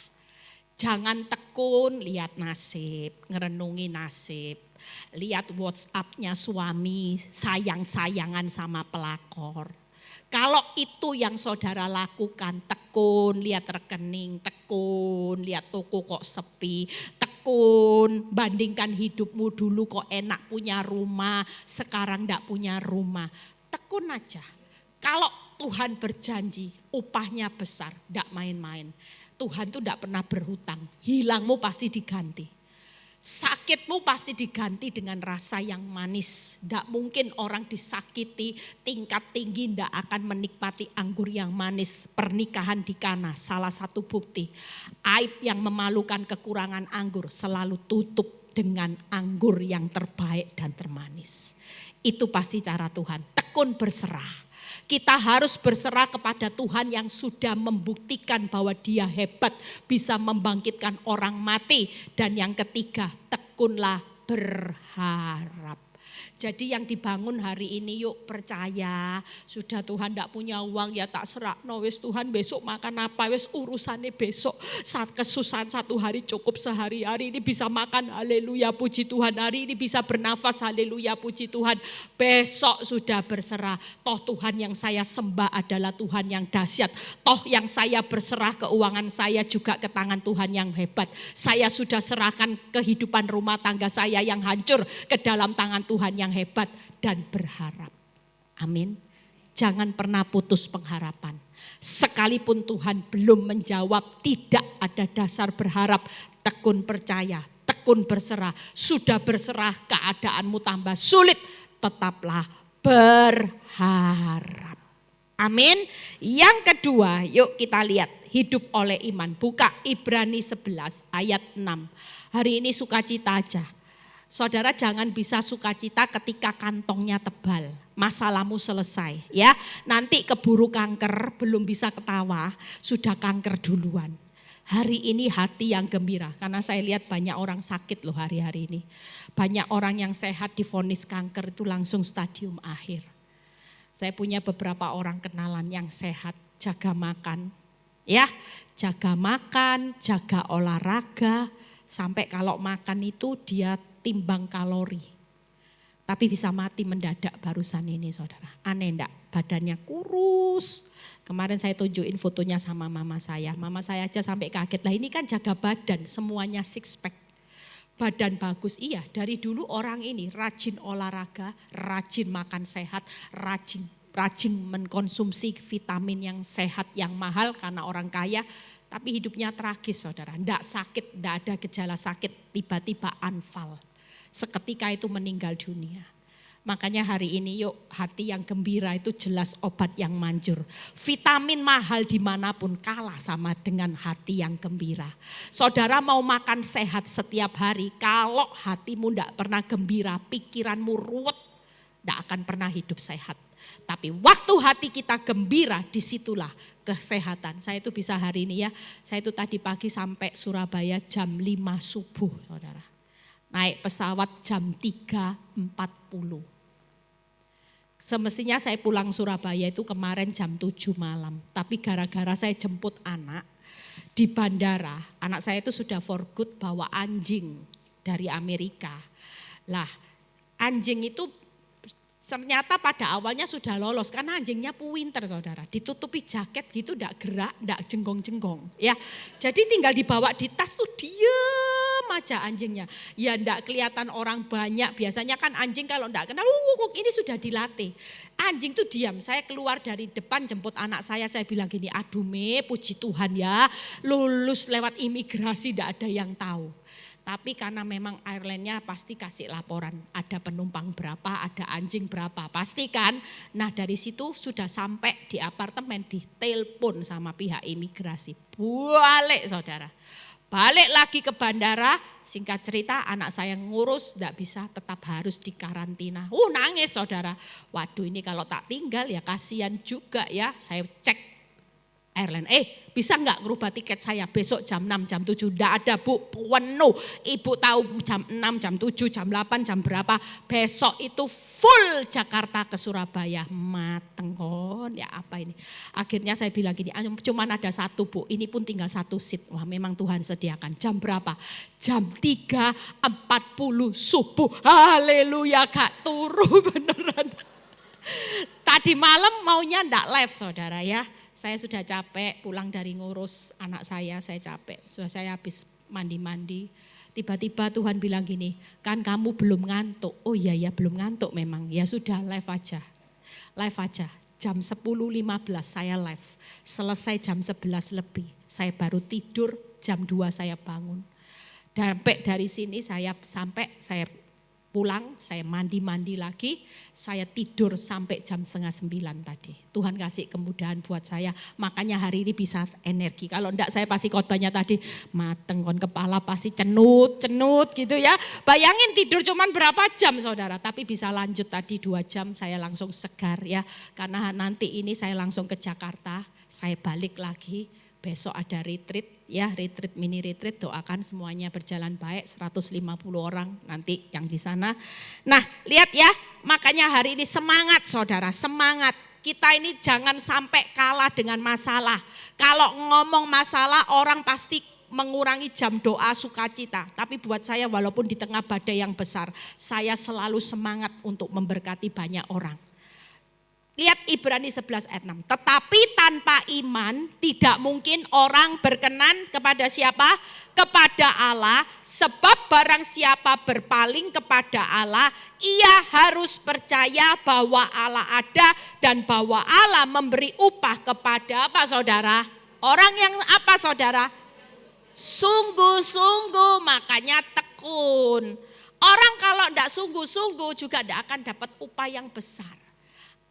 Speaker 1: Jangan tekun lihat nasib, ngerenungi nasib. Lihat WhatsApp-nya suami, sayang-sayangan sama pelakor. Kalau itu yang saudara lakukan, tekun, lihat rekening, tekun, lihat toko kok sepi, tekun, bandingkan hidupmu dulu kok enak punya rumah, sekarang enggak punya rumah. Tekun aja. Kalau Tuhan berjanji, upahnya besar, enggak main-main. Tuhan tuh enggak pernah berhutang, hilangmu pasti diganti. Sakitmu pasti diganti dengan rasa yang manis. Tidak mungkin orang disakiti tingkat tinggi tidak akan menikmati anggur yang manis. Pernikahan di Kana salah satu bukti. Aib yang memalukan kekurangan anggur selalu tutup dengan anggur yang terbaik dan termanis. Itu pasti cara Tuhan. Tekun berserah. Kita harus berserah kepada Tuhan yang sudah membuktikan bahwa Dia hebat, bisa membangkitkan orang mati. Dan yang ketiga, tekunlah berharap. Jadi yang dibangun hari ini yuk percaya, sudah Tuhan tidak punya uang ya tak serak. No wis Tuhan besok makan apa, wis urusannya besok. Saat kesusahan satu hari cukup sehari, hari ini bisa makan, haleluya puji Tuhan. Hari ini bisa bernafas, haleluya puji Tuhan. Besok sudah berserah, toh Tuhan yang saya sembah adalah Tuhan yang dahsyat. Toh yang saya berserah keuangan saya juga ke tangan Tuhan yang hebat. Saya sudah serahkan kehidupan rumah tangga saya yang hancur ke dalam tangan Tuhan yang hebat dan berharap. Amin. Jangan pernah putus pengharapan. Sekalipun Tuhan belum menjawab, tidak ada dasar berharap. Tekun percaya, tekun berserah. Sudah berserah keadaanmu tambah sulit, tetaplah berharap. Amin. Yang kedua, yuk kita lihat hidup oleh iman. Buka Ibrani 11 ayat 6. Hari ini sukacita aja. Saudara jangan bisa sukacita ketika kantongnya tebal, masalahmu selesai ya. Nanti keburu kanker, belum bisa ketawa, sudah kanker duluan. Hari ini hati yang gembira, karena saya lihat banyak orang sakit loh hari-hari ini. Banyak orang yang sehat divonis kanker itu langsung stadium akhir. Saya punya beberapa orang kenalan yang sehat, jaga makan ya. Jaga makan, jaga olahraga, sampai kalau makan itu dia timbang kalori. Tapi bisa mati mendadak barusan ini saudara. Aneh enggak? Badannya kurus. Kemarin saya tunjukin fotonya sama mama saya. Mama saya aja sampai kaget. Lah ini kan jaga badan, semuanya six pack. Badan bagus, iya. Dari dulu orang ini rajin olahraga, rajin makan sehat, rajin mengkonsumsi vitamin yang sehat, yang mahal karena orang kaya. Tapi hidupnya tragis saudara. Enggak sakit, enggak ada gejala sakit, tiba-tiba anfal. Seketika itu meninggal dunia. Makanya hari ini yuk hati yang gembira itu jelas obat yang manjur. Vitamin mahal dimanapun kalah sama dengan hati yang gembira. Saudara mau makan sehat setiap hari, kalau hatimu tidak pernah gembira, pikiranmu ruwet, tidak akan pernah hidup sehat. Tapi waktu hati kita gembira, disitulah kesehatan. Saya itu bisa hari ini ya, saya itu tadi pagi sampai Surabaya jam 5 subuh saudara. Naik pesawat jam 3.40. Semestinya saya pulang Surabaya itu kemarin jam 7 malam. Tapi gara-gara saya jemput anak di bandara. Anak saya itu sudah for good bawa anjing dari Amerika. Lah anjing itu ternyata pada awalnya sudah lolos karena anjingnya pinter saudara. Ditutupi jaket gitu enggak gerak, enggak jenggong-jenggong. Ya, jadi tinggal dibawa di tas tuh diem aja anjingnya. Ya enggak kelihatan orang banyak. Biasanya kan anjing kalau enggak kenal, ini sudah dilatih. Anjing tuh diam. Saya keluar dari depan jemput anak saya bilang gini, aduh puji Tuhan ya, lulus lewat imigrasi enggak ada yang tahu. Tapi karena memang airline-nya pasti kasih laporan, ada penumpang berapa, ada anjing berapa, pasti kan. Nah dari situ sudah sampai di apartemen, ditelepon sama pihak imigrasi. Balik saudara, balik lagi ke bandara, singkat cerita anak saya ngurus, tidak bisa, tetap harus dikarantina. Nangis saudara, waduh ini kalau tak tinggal ya kasihan juga ya. Saya cek airline, bisa enggak ngerubah tiket saya besok jam 6, jam 7, enggak ada Bu, penuh. Ibu tahu jam 6, jam 7, jam 8, jam berapa, besok itu full Jakarta ke Surabaya. Mateng kon, ya apa ini. Akhirnya saya bilang gini, cuman ada satu Bu, ini pun tinggal satu seat. Wah memang Tuhan sediakan. Jam berapa? Jam 3.40 subuh. Haleluya Kak, turu beneran. Tadi malam maunya enggak live saudara ya. Saya sudah capek pulang dari ngurus anak saya capek. Sudah saya habis mandi-mandi. Tiba-tiba Tuhan bilang gini, kan kamu belum ngantuk. Oh iya ya belum ngantuk memang. Ya sudah live aja. Live aja. Jam 10.15 saya live. Selesai jam 11 lebih. Saya baru tidur, jam 2 saya bangun. Sampai dari sini saya pulang, saya mandi-mandi lagi, saya tidur sampai jam 8:30 tadi. Tuhan kasih kemudahan buat saya, makanya hari ini bisa energi. Kalau enggak saya pasti khotbahnya tadi, mateng kon kepala pasti cenut gitu ya. Bayangin tidur cuman berapa jam saudara, tapi bisa lanjut tadi 2 jam saya langsung segar ya. Karena nanti ini saya langsung ke Jakarta, saya balik lagi. Besok ada retreat ya, mini retreat, doakan semuanya berjalan baik, 150 orang nanti yang di sana. Nah lihat ya, makanya hari ini semangat saudara, semangat. Kita ini jangan sampai kalah dengan masalah. Kalau ngomong masalah orang pasti mengurangi jam doa sukacita. Tapi buat saya walaupun di tengah badai yang besar, saya selalu semangat untuk memberkati banyak orang. Lihat Ibrani 11 ayat 6. Tetapi tanpa iman tidak mungkin orang berkenan kepada siapa? Kepada Allah. Sebab barang siapa berpaling kepada Allah, ia harus percaya bahwa Allah ada dan bahwa Allah memberi upah kepada apa saudara? Orang yang apa saudara? Sungguh-sungguh, makanya tekun. Orang kalau tidak sungguh-sungguh juga tidak akan dapat upah yang besar.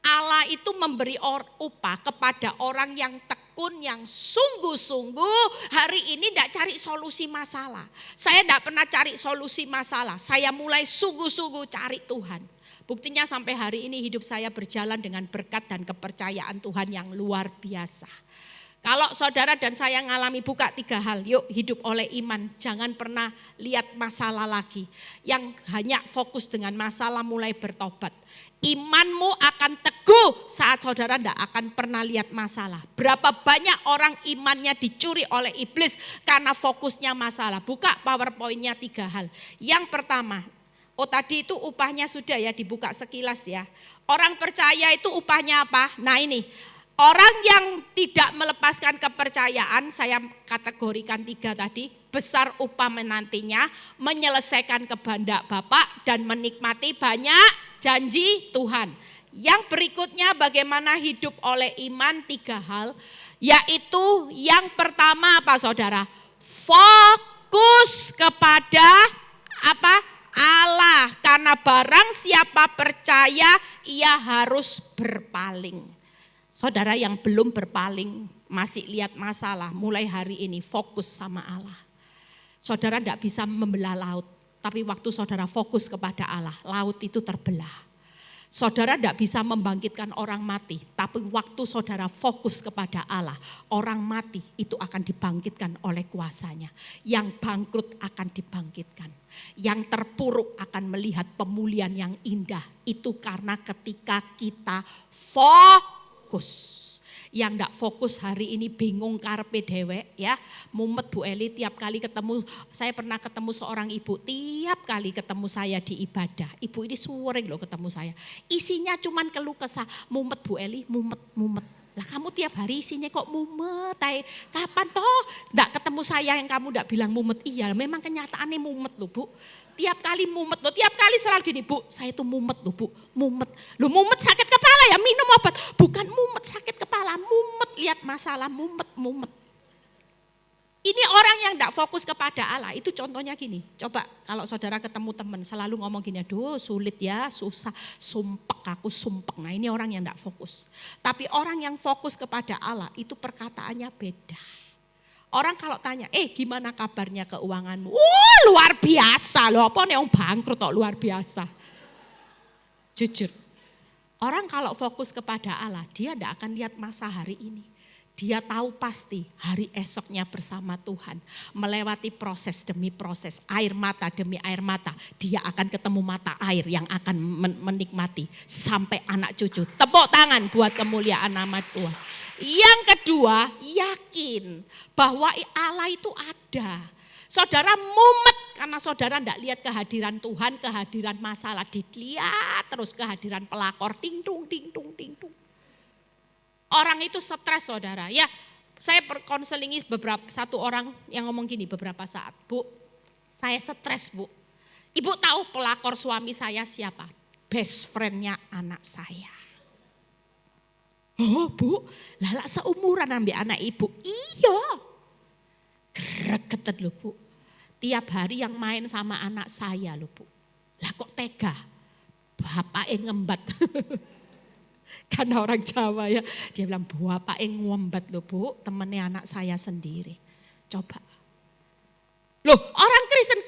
Speaker 1: Allah itu memberi upah kepada orang yang tekun, yang sungguh-sungguh. Hari ini tidak cari solusi masalah. Saya tidak pernah cari solusi masalah. Saya mulai sungguh-sungguh cari Tuhan. Buktinya sampai hari ini hidup saya berjalan dengan berkat dan kepercayaan Tuhan yang luar biasa. Kalau saudara dan saya ngalami buka 3 hal, yuk hidup oleh iman. Jangan pernah lihat masalah lagi. Yang hanya fokus dengan masalah mulai bertobat. Imanmu akan teguh saat saudara tidak akan pernah lihat masalah. Berapa banyak orang imannya dicuri oleh iblis karena fokusnya masalah. Buka PowerPoint-nya 3 hal. Yang pertama, Oh tadi itu upahnya sudah ya dibuka sekilas ya. Orang percaya itu upahnya apa? Nah ini, orang yang tidak melepaskan kepercayaan, saya kategorikan 3 tadi, besar upah menantinya, menyelesaikan kehendak Bapa dan menikmati banyak janji Tuhan. Yang berikutnya bagaimana hidup oleh iman, 3 hal, yaitu yang pertama apa saudara? Fokus kepada apa? Allah, karena barang siapa percaya ia harus berpaling. Saudara yang belum berpaling masih lihat masalah, mulai hari ini fokus sama Allah. Saudara tidak bisa membelah laut, tapi waktu saudara fokus kepada Allah, laut itu terbelah. Saudara tidak bisa membangkitkan orang mati, tapi waktu saudara fokus kepada Allah, orang mati itu akan dibangkitkan oleh kuasanya. Yang bangkrut akan dibangkitkan. Yang terpuruk akan melihat pemulihan yang indah. Itu karena ketika kita fokus. Yang tidak fokus hari ini bingung karpe dewek ya. Mumet Bu Eli tiap kali ketemu, saya pernah ketemu seorang ibu, tiap kali ketemu saya di ibadah. Ibu ini sering loh ketemu saya. Isinya cuman keluh kesah, mumet Bu Eli, mumet. Lah kamu tiap hari isinya kok mumet, kapan toh enggak ketemu saya yang kamu enggak bilang mumet. Iya memang kenyataannya mumet loh Bu. Tiap kali mumet loh, tiap kali selalu gini Bu, saya itu mumet loh Bu, mumet. Loh mumet sakit kepala ya minum obat, bukan mumet sakit kepala, mumet lihat masalah, mumet. Ini orang yang enggak fokus kepada Allah, itu contohnya gini, coba kalau saudara ketemu teman selalu ngomong gini, aduh sulit ya, susah, sumpek. Nah ini orang yang enggak fokus. Tapi orang yang fokus kepada Allah itu perkataannya beda. Orang kalau tanya, gimana kabarnya keuanganmu? Luar biasa loh, apa nih yang bangkrut kok luar biasa. Jujur, orang kalau fokus kepada Allah, dia tidak akan lihat masa hari ini. Dia tahu pasti hari esoknya bersama Tuhan. Melewati proses demi proses, air mata demi air mata. Dia akan ketemu mata air yang akan menikmati sampai anak cucu. Tepuk tangan buat kemuliaan nama Tuhan. Yang kedua, yakin bahwa Allah itu ada. Saudara mumet karena saudara tidak lihat kehadiran Tuhan, kehadiran masalah. Dilihat terus kehadiran pelakor, ting tung. Orang itu stres saudara. Ya, saya konselingi satu orang yang ngomong gini beberapa saat. Bu, saya stres Bu. Ibu tahu pelakor suami saya siapa? Best friendnya anak saya. Oh Bu, lala seumuran ambil anak ibu. Iya. Gregetan loh Bu. Tiap hari yang main sama anak saya loh Bu. Lah kok tega? Bapaknya ngembat. Karena orang Jawa ya. Dia bilang bapaknya ngembat loh Bu. Temennya anak saya sendiri. Coba. Loh orang Kristen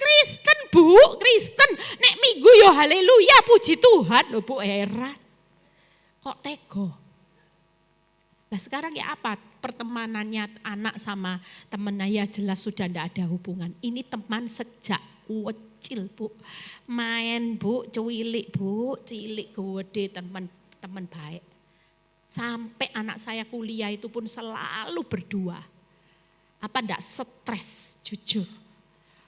Speaker 1: Bu. Kristen. Nek minggu ya haleluya puji Tuhan loh Bu. Heran. Kok tego? Nah sekarang ya apa pertemanannya anak sama temennya ya jelas sudah tidak ada hubungan. Ini teman sejak kecil Bu. Main Bu, cilik gede teman baik. Sampai anak saya kuliah itu pun selalu berdua. Apa enggak stres jujur.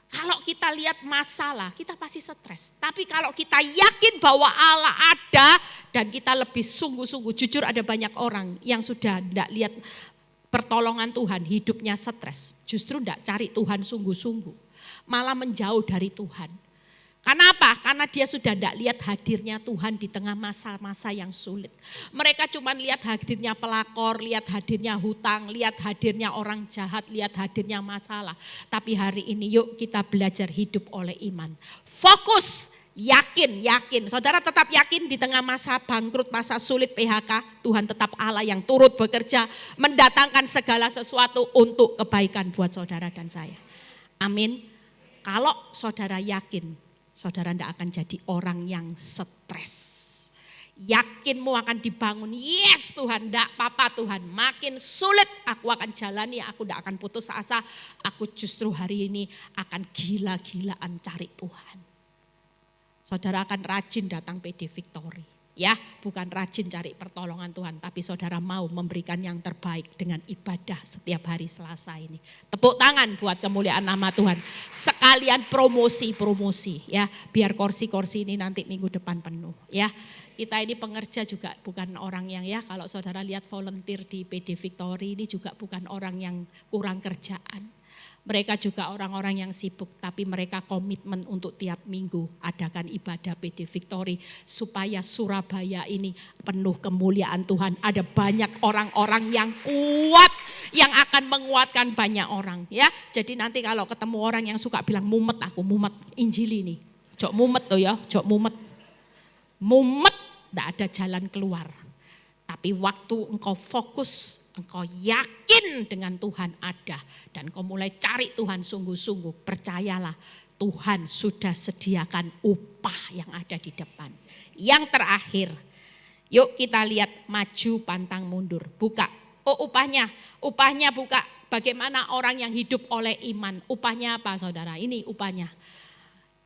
Speaker 1: Kalau kita lihat masalah, kita pasti stres. Tapi kalau kita yakin bahwa Allah ada dan kita lebih sungguh-sungguh, jujur ada banyak orang yang sudah tidak lihat pertolongan Tuhan, hidupnya stres. Justru tidak cari Tuhan sungguh-sungguh, malah menjauh dari Tuhan. Karena apa? Karena dia sudah tidak lihat hadirnya Tuhan di tengah masa-masa yang sulit. Mereka cuma lihat hadirnya pelakor, lihat hadirnya hutang, lihat hadirnya orang jahat, lihat hadirnya masalah. Tapi hari ini yuk kita belajar hidup oleh iman. Fokus, yakin. Saudara tetap yakin di tengah masa bangkrut, masa sulit PHK, Tuhan tetap Allah yang turut bekerja, mendatangkan segala sesuatu untuk kebaikan buat saudara dan saya. Amin. Kalau saudara yakin, saudara tidak akan jadi orang yang stres. Yakinmu akan dibangun. Yes Tuhan, tidak apa-apa Tuhan. Makin sulit aku akan jalani, aku tidak akan putus asa. Aku justru hari ini akan gila-gilaan cari Tuhan. Saudara akan rajin datang PD Victory. Ya, bukan rajin cari pertolongan Tuhan, tapi saudara mau memberikan yang terbaik dengan ibadah setiap hari Selasa ini. Tepuk tangan buat kemuliaan nama Tuhan. Sekalian promosi ya, biar kursi-kursi ini nanti minggu depan penuh ya. Kita ini pengerja juga bukan orang yang ya, kalau saudara lihat volunteer di PD Victory ini juga bukan orang yang kurang kerjaan. Mereka juga orang-orang yang sibuk, tapi mereka komitmen untuk tiap minggu adakan ibadah PD Victory supaya Surabaya ini penuh kemuliaan Tuhan. Ada banyak orang-orang yang kuat yang akan menguatkan banyak orang ya. Jadi nanti kalau ketemu orang yang suka bilang mumet, aku mumet Injil ini. Jok mumet loh ya, jok mumet. Mumet, tidak ada jalan keluar. Tapi waktu engkau fokus, engkau yakin dengan Tuhan ada. Dan kau mulai cari Tuhan sungguh-sungguh, percayalah Tuhan sudah sediakan upah yang ada di depan. Yang terakhir, yuk kita lihat maju pantang mundur. Buka, oh upahnya buka. Bagaimana orang yang hidup oleh iman. Upahnya apa saudara? Ini upahnya.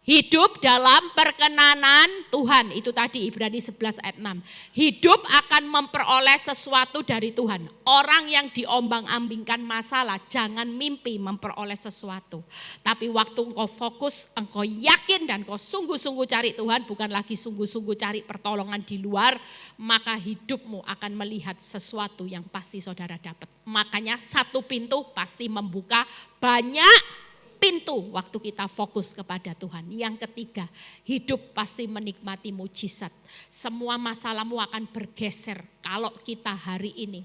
Speaker 1: Hidup dalam perkenanan Tuhan, itu tadi Ibrani 11 ayat 6. Hidup akan memperoleh sesuatu dari Tuhan. Orang yang diombang-ambingkan masalah, jangan mimpi memperoleh sesuatu. Tapi waktu engkau fokus, engkau yakin dan engkau sungguh-sungguh cari Tuhan, bukan lagi sungguh-sungguh cari pertolongan di luar, maka hidupmu akan melihat sesuatu yang pasti saudara dapat. Makanya satu pintu pasti membuka banyak pintu waktu kita fokus kepada Tuhan. Yang ketiga, hidup pasti menikmati mujizat. Semua masalahmu akan bergeser kalau kita hari ini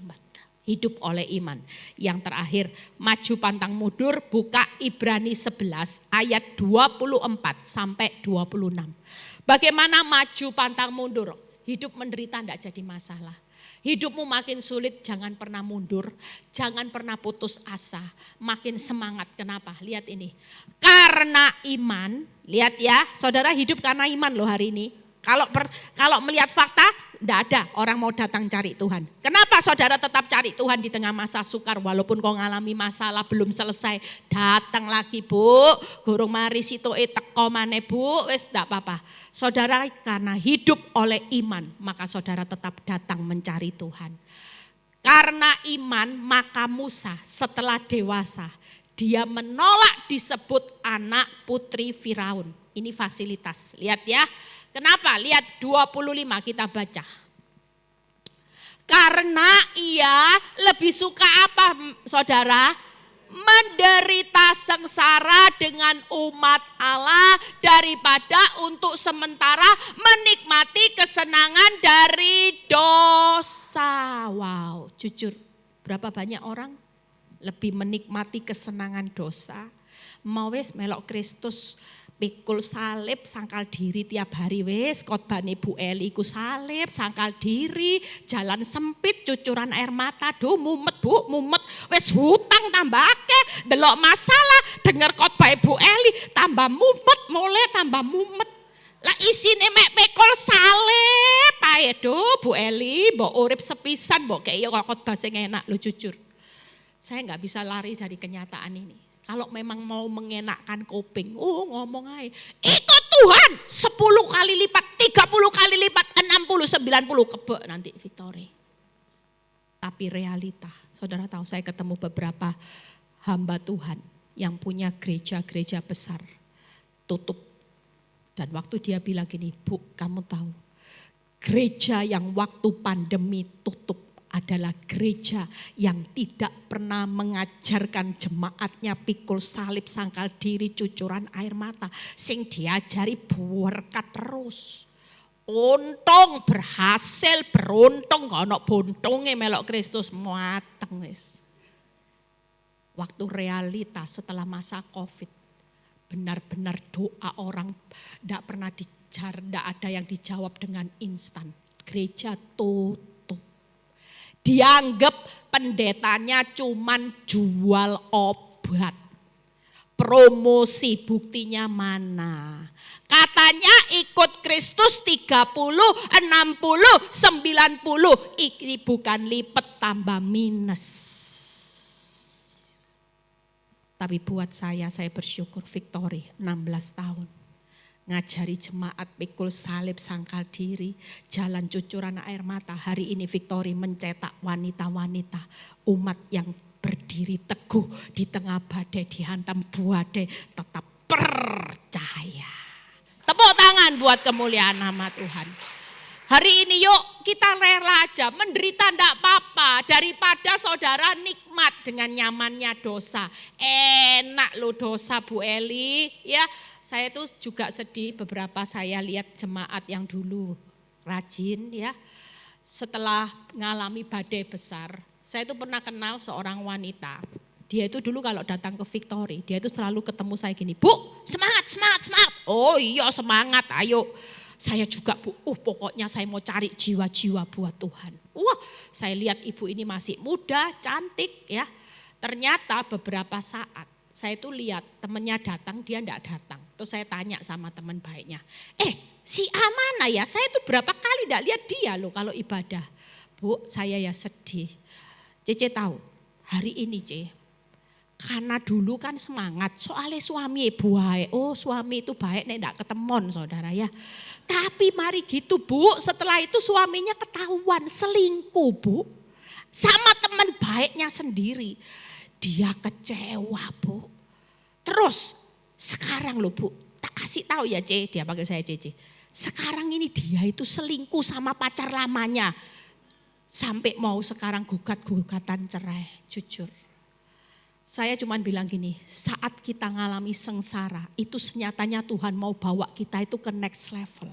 Speaker 1: hidup oleh iman. Yang terakhir, maju pantang mundur, buka Ibrani 11 ayat 24 sampai 26. Bagaimana maju pantang mundur? Hidup menderita tidak jadi masalah. Hidupmu makin sulit, jangan pernah mundur, jangan pernah putus asa, makin semangat. Kenapa? Lihat ini, karena iman, lihat ya, saudara hidup karena iman loh hari ini. Kalau melihat fakta, tidak ada orang mau datang cari Tuhan. Kenapa saudara tetap cari Tuhan di tengah masa sukar walaupun kau ngalami masalah belum selesai. Datang lagi bu, gurung mari situ teko maneh bu, wis tidak apa-apa. Saudara karena hidup oleh iman maka saudara tetap datang mencari Tuhan. Karena iman maka Musa setelah dewasa dia menolak disebut anak putri Firaun. Ini fasilitas, lihat ya. Kenapa? Lihat 25 kita baca. Karena ia lebih suka apa saudara? Menderita sengsara dengan umat Allah daripada untuk sementara menikmati kesenangan dari dosa. Wow, jujur berapa banyak orang lebih menikmati kesenangan dosa. Mau wis melok Kristus pikul salib sangkal diri tiap hari wis khotbahne Bu Eli iku salib sangkal diri jalan sempit cucuran air mata duh mumet Bu mumet wis hutang tambah akeh delok masalah denger khotbah Bu Eli tambah mumet mulai tambah mumet lah isine mek pikul salib ae duh Bu Eli mbok urip sepisan mbok kaya khotbah sing enak lho jujur saya enggak bisa lari dari kenyataan ini. Kalau memang mau mengenakkan kuping, ngomong aja. Ikut Tuhan 10 kali lipat, 30 kali lipat, 60, 90 kebek nanti Victory. Tapi realita, saudara tahu saya ketemu beberapa hamba Tuhan yang punya gereja-gereja besar tutup. Dan waktu dia bilang gini, Bu kamu tahu gereja yang waktu pandemi tutup adalah gereja yang tidak pernah mengajarkan jemaatnya pikul salib sangkal diri cucuran air mata. Sing diajari berkat terus. Untung berhasil beruntung gak ono buntunge melok Kristus mateng wis. Waktu realita setelah masa Covid benar-benar doa orang tidak pernah tidak ada yang dijawab dengan instan. Gereja tutup. Dianggap pendetanya cuman jual obat. Promosi buktinya mana? Katanya ikut Kristus 30, 60, 90. Ini bukan lipat tambah minus. Tapi buat saya bersyukur Victory 16 tahun. ngajari jemaat pikul salib, sangkal diri, jalan cucuran air mata. Hari ini Victory mencetak wanita-wanita umat yang berdiri teguh di tengah badai, dihantam badai, tetap percaya. Tepuk tangan buat kemuliaan nama Tuhan. Hari ini yuk kita rela aja menderita enggak apa-apa daripada saudara nikmat dengan nyamannya dosa. Enak loh dosa Bu Eli ya. Saya tuh juga sedih beberapa saya lihat jemaat yang dulu rajin ya. Setelah mengalami badai besar, saya tuh pernah kenal seorang wanita. Dia itu dulu kalau datang ke Victory, dia itu selalu ketemu saya gini, "Bu, semangat, semangat, semangat." Oh iya semangat, ayo. Saya juga Bu, pokoknya saya mau cari jiwa-jiwa buat Tuhan. Wah, saya lihat ibu ini masih muda, cantik ya. Ternyata beberapa saat saya tuh lihat temennya datang, dia enggak datang. Terus saya tanya sama teman baiknya, si A mana ya? Saya tuh berapa kali enggak lihat dia loh kalau ibadah. Bu, saya ya sedih. Cece tahu, hari ini Ce, karena dulu kan semangat, soalnya suami baik. Oh suami itu baik, nek enggak ketemon saudara ya. Tapi mari gitu Bu, setelah itu suaminya ketahuan selingkuh Bu. Sama teman baiknya sendiri. Dia kecewa Bu. Terus sekarang loh Bu, tak kasih tahu ya Ce, dia panggil saya Cece. Sekarang ini dia itu selingkuh sama pacar lamanya. Sampai mau sekarang gugat-gugatan cerai, jujur. Saya cuma bilang gini, saat kita ngalami sengsara, itu senyatanya Tuhan mau bawa kita itu ke next level.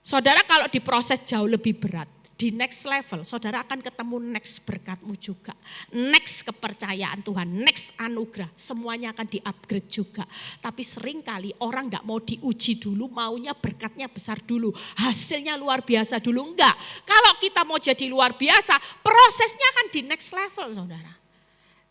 Speaker 1: Saudara kalau diproses jauh lebih berat, di next level saudara akan ketemu next berkatmu juga. Next kepercayaan Tuhan, next anugerah, semuanya akan di-upgrade juga. Tapi seringkali orang gak mau diuji dulu, maunya berkatnya besar dulu. Hasilnya luar biasa dulu, enggak. Kalau kita mau jadi luar biasa, prosesnya akan di next level saudara.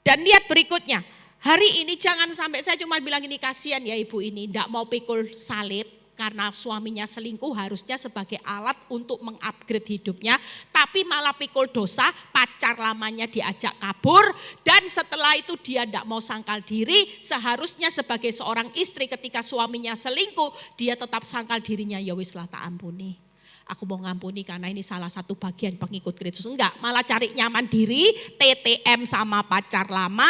Speaker 1: Dan lihat berikutnya, hari ini jangan sampai saya cuma bilang ini kasihan ya ibu ini, enggak mau pikul salib karena suaminya selingkuh harusnya sebagai alat untuk mengupgrade hidupnya. Tapi malah pikul dosa, pacar lamanya diajak kabur dan setelah itu dia enggak mau sangkal diri. Seharusnya sebagai seorang istri ketika suaminya selingkuh, dia tetap sangkal dirinya, ya wis lah tak ampuni. Aku mau ngampuni karena ini salah satu bagian pengikut Kristus. Enggak, malah cari nyaman diri, TTM sama pacar lama,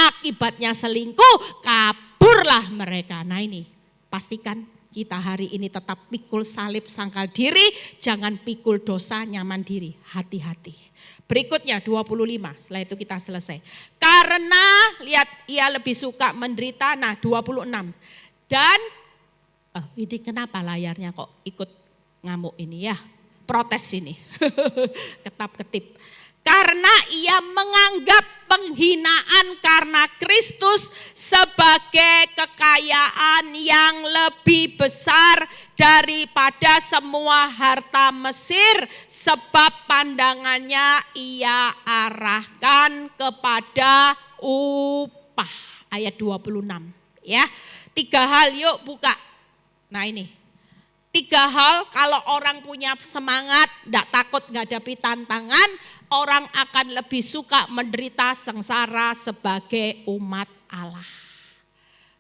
Speaker 1: akibatnya selingkuh, kaburlah mereka. Nah ini, pastikan kita hari ini tetap pikul salib sangkal diri, jangan pikul dosa nyaman diri, hati-hati. Berikutnya 25, setelah itu kita selesai. Karena lihat ia lebih suka menderita, nah 26. Dan, ini kenapa layarnya kok ikut ngamuk ini ya, protes ini, ketap-ketip. Karena ia menganggap penghinaan karena Kristus sebagai kekayaan yang lebih besar daripada semua harta Mesir, sebab pandangannya ia arahkan kepada upah. Ayat 26 ya. 3 hal yuk buka. Nah ini. 3 hal kalau orang punya semangat, tidak takut menghadapi tantangan, orang akan lebih suka menderita sengsara sebagai umat Allah.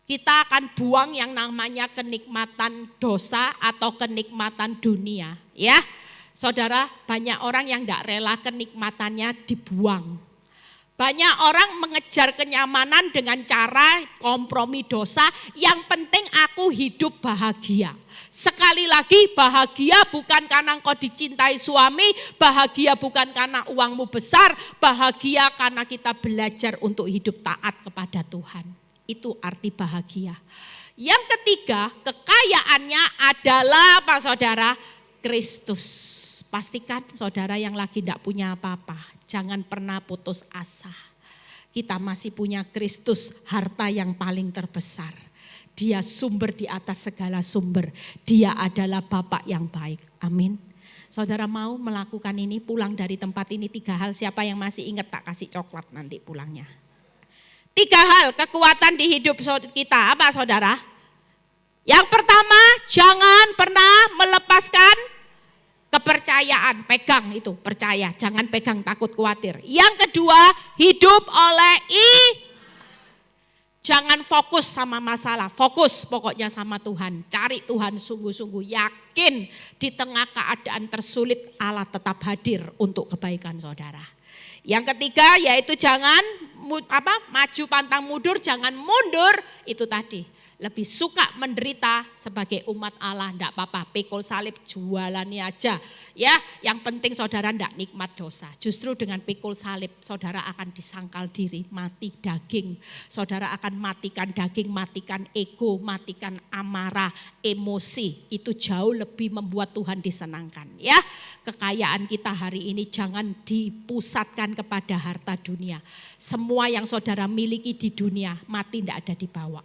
Speaker 1: Kita akan buang yang namanya kenikmatan dosa atau kenikmatan dunia. Ya, saudara, banyak orang yang tidak rela kenikmatannya dibuang. Banyak orang mengejar kenyamanan dengan cara kompromi dosa, yang penting aku hidup bahagia. Sekali lagi bahagia bukan karena engkau dicintai suami, bahagia bukan karena uangmu besar, bahagia karena kita belajar untuk hidup taat kepada Tuhan. Itu arti bahagia. Yang ketiga, kekayaannya adalah apa saudara? Kristus. Pastikan saudara yang lagi tidak punya apa-apa, jangan pernah putus asa. Kita masih punya Kristus, harta yang paling terbesar. Dia sumber di atas segala sumber. Dia adalah Bapa yang baik. Amin. Saudara mau melakukan ini, pulang dari tempat ini 3 hal. Siapa yang masih ingat tak kasih coklat nanti pulangnya. 3 hal kekuatan di hidup kita. Apa saudara? Yang pertama, jangan pernah melepaskan kepercayaan, pegang itu, percaya, jangan pegang takut khawatir. Yang kedua, hidup oleh Jangan fokus sama masalah, fokus pokoknya sama Tuhan. Cari Tuhan sungguh-sungguh, yakin di tengah keadaan tersulit Allah tetap hadir untuk kebaikan saudara. Yang ketiga yaitu jangan maju pantang mundur, jangan mundur, itu tadi. Lebih suka menderita sebagai umat Allah, enggak apa-apa, pikul salib jualannya aja. Ya, yang penting saudara enggak nikmat dosa. Justru dengan pikul salib saudara akan disangkal diri, mati daging. Saudara akan matikan daging, matikan ego, matikan amarah, emosi. Itu jauh lebih membuat Tuhan disenangkan. Ya, kekayaan kita hari ini jangan dipusatkan kepada harta dunia. Semua yang saudara miliki di dunia mati enggak ada dibawa.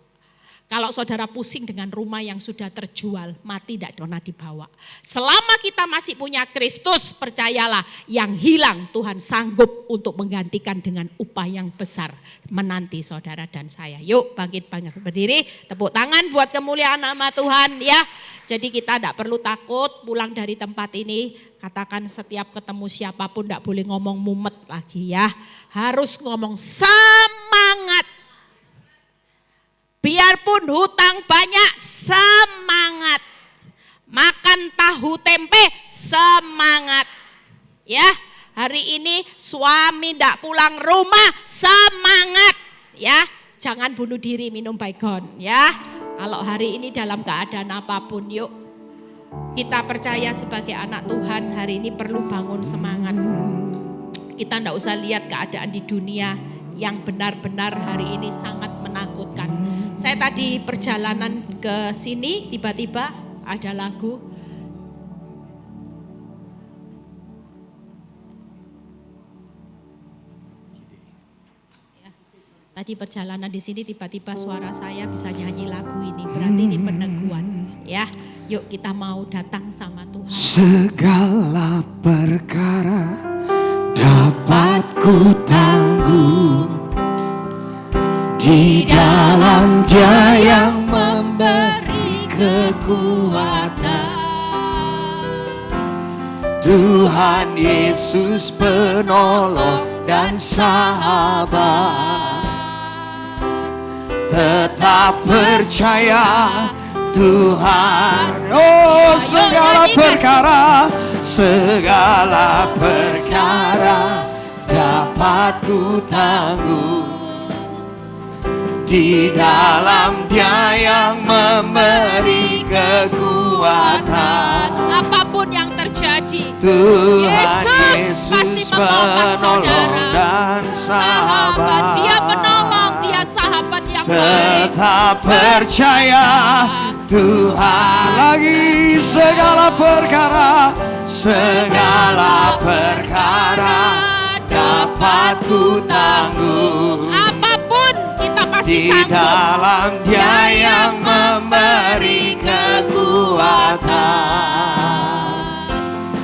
Speaker 1: Kalau saudara pusing dengan rumah yang sudah terjual, mati tidak pernah dibawa. Selama kita masih punya Kristus, percayalah yang hilang Tuhan sanggup untuk menggantikan dengan upah yang besar menanti saudara dan saya. Yuk bangkit berdiri, tepuk tangan buat kemuliaan nama Tuhan ya. Jadi kita tidak perlu takut pulang dari tempat ini, katakan setiap ketemu siapapun tidak boleh ngomong mumet lagi ya. Harus ngomong semangat. Biarpun hutang banyak, semangat. Makan tahu tempe, semangat. Ya, hari ini suami tidak pulang rumah, semangat. Ya, jangan bunuh diri minum baygon. Ya, kalau hari ini dalam keadaan apapun, yuk kita percaya sebagai anak Tuhan hari ini perlu bangun semangat. Kita tidak usah lihat keadaan di dunia yang benar-benar hari ini sangat menakutkan. Saya tadi perjalanan ke sini tiba-tiba ada lagu. Ya, tadi perjalanan di sini tiba-tiba suara saya bisa nyanyi lagu ini. Berarti ini peneguhan. Ya, yuk kita mau datang sama Tuhan.
Speaker 2: Segala perkara dapat ku tanggung di dalam Dia yang memberi kekuatan. Tuhan Yesus penolong dan sahabat. Tetap percaya Tuhan. Oh, segala perkara dapat ku tanggung di dalam Dia yang memberi kekuatan.
Speaker 1: Apapun yang terjadi,
Speaker 2: Tuhan Yesus penolong dan sahabat.
Speaker 1: Dia menolong, Dia sahabat yang baik.
Speaker 2: Tetap percaya Tuhan. Lagi segala perkara dapat ku tanggung.
Speaker 1: Apapun kita pasti
Speaker 2: di
Speaker 1: sanggup.
Speaker 2: dalam Dia yang memberi kekuatan.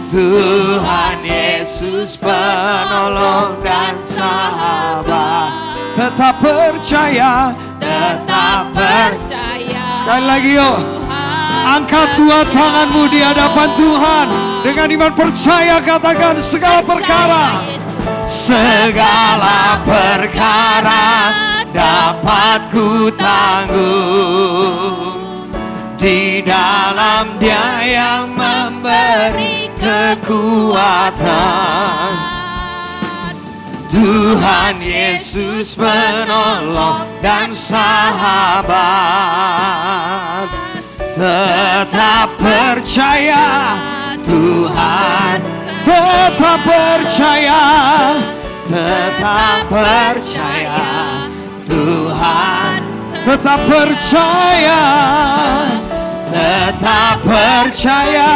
Speaker 2: Tuhan Yesus penolong dan sahabat. Tetap percaya. Sekali lagi yuk, angkat dua tanganmu di hadapan Tuhan. Dengan iman percaya katakan segala perkara dapat ku tanggung di dalam Dia yang memberi kekuatan. Tuhan Yesus penolong dan sahabat. Tetap percaya Tuhan. Tetap percaya Tuhan. Tetap percaya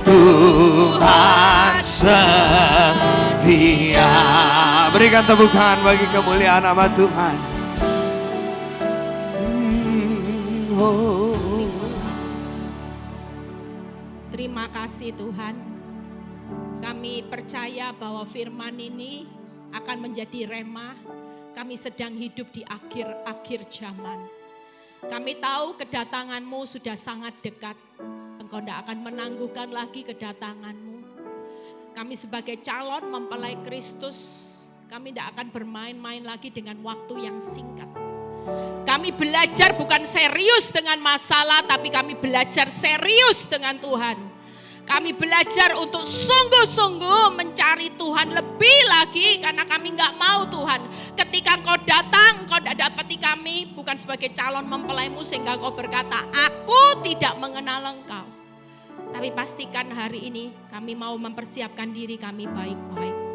Speaker 2: Tuhan setia. Berikan tepuk tangan bagi kemuliaan nama Tuhan.
Speaker 1: Terima kasih Tuhan. Kami percaya bahwa firman ini akan menjadi rema. Kami sedang hidup di akhir-akhir zaman. Kami tahu kedatangan-Mu sudah sangat dekat. Engkau tidak akan menangguhkan lagi kedatangan-Mu. Kami sebagai calon mempelai Kristus, kami tidak akan bermain-main lagi dengan waktu yang singkat. Kami belajar bukan serius dengan masalah, tapi kami belajar serius dengan Tuhan. Kami belajar untuk sungguh-sungguh mencari Tuhan lebih lagi, karena kami nggak mau Tuhan, ketika Engkau datang, Engkau tidak dapati kami bukan sebagai calon mempelaimu sehingga Engkau berkata, aku tidak mengenal Engkau. Tapi pastikan hari ini kami mau mempersiapkan diri kami baik-baik.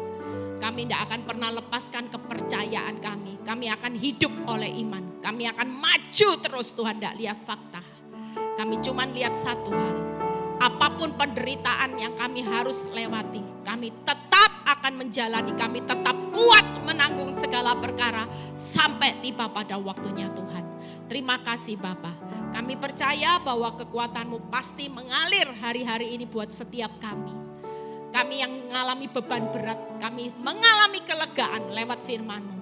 Speaker 1: Kami tidak akan pernah lepaskan kepercayaan kami. Kami akan hidup oleh iman. Kami akan maju terus, Tuhan, tidak lihat fakta. Kami cuma lihat satu hal. Apapun penderitaan yang kami harus lewati, kami tetap akan menjalani. Kami tetap kuat menanggung segala perkara sampai tiba pada waktunya Tuhan. Terima kasih Bapa. Kami percaya bahwa kekuatan-Mu pasti mengalir hari-hari ini buat setiap kami. Kami yang mengalami beban berat, kami mengalami kelegaan lewat firman-Mu.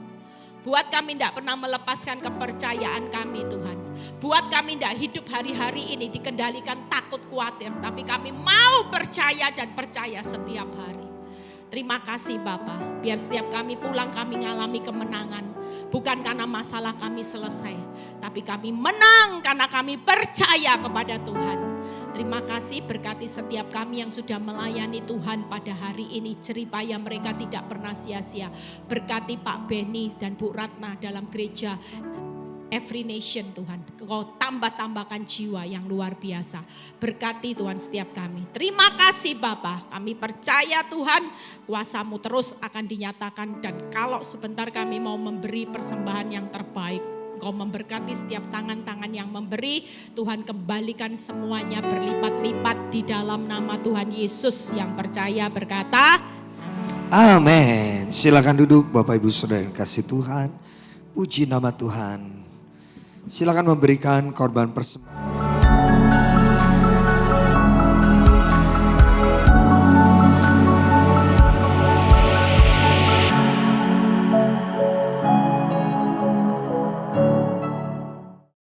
Speaker 1: Buat kami tidak pernah melepaskan kepercayaan kami Tuhan. Buat kami tidak hidup hari-hari ini dikendalikan takut khawatir, tapi kami mau percaya dan percaya setiap hari. Terima kasih Bapa, biar setiap kami pulang kami mengalami kemenangan. Bukan karena masalah kami selesai, tapi kami menang karena kami percaya kepada Tuhan. Terima kasih, berkati setiap kami yang sudah melayani Tuhan pada hari ini. Jeripaya mereka tidak pernah sia-sia. Berkati Pak Beni dan Bu Ratna dalam gereja Every Nation Tuhan. Kau tambah-tambahkan jiwa yang luar biasa. Berkati Tuhan setiap kami. Terima kasih Bapa. Kami percaya Tuhan kuasa-Mu terus akan dinyatakan. Dan kalau sebentar kami mau memberi persembahan yang terbaik, Kau memberkati setiap tangan-tangan yang memberi. Tuhan kembalikan semuanya berlipat-lipat di dalam nama Tuhan Yesus yang percaya berkata.
Speaker 2: Amin. Silakan duduk Bapak Ibu Saudara yang kasih Tuhan. Puji nama Tuhan. Silakan memberikan korban persembahan.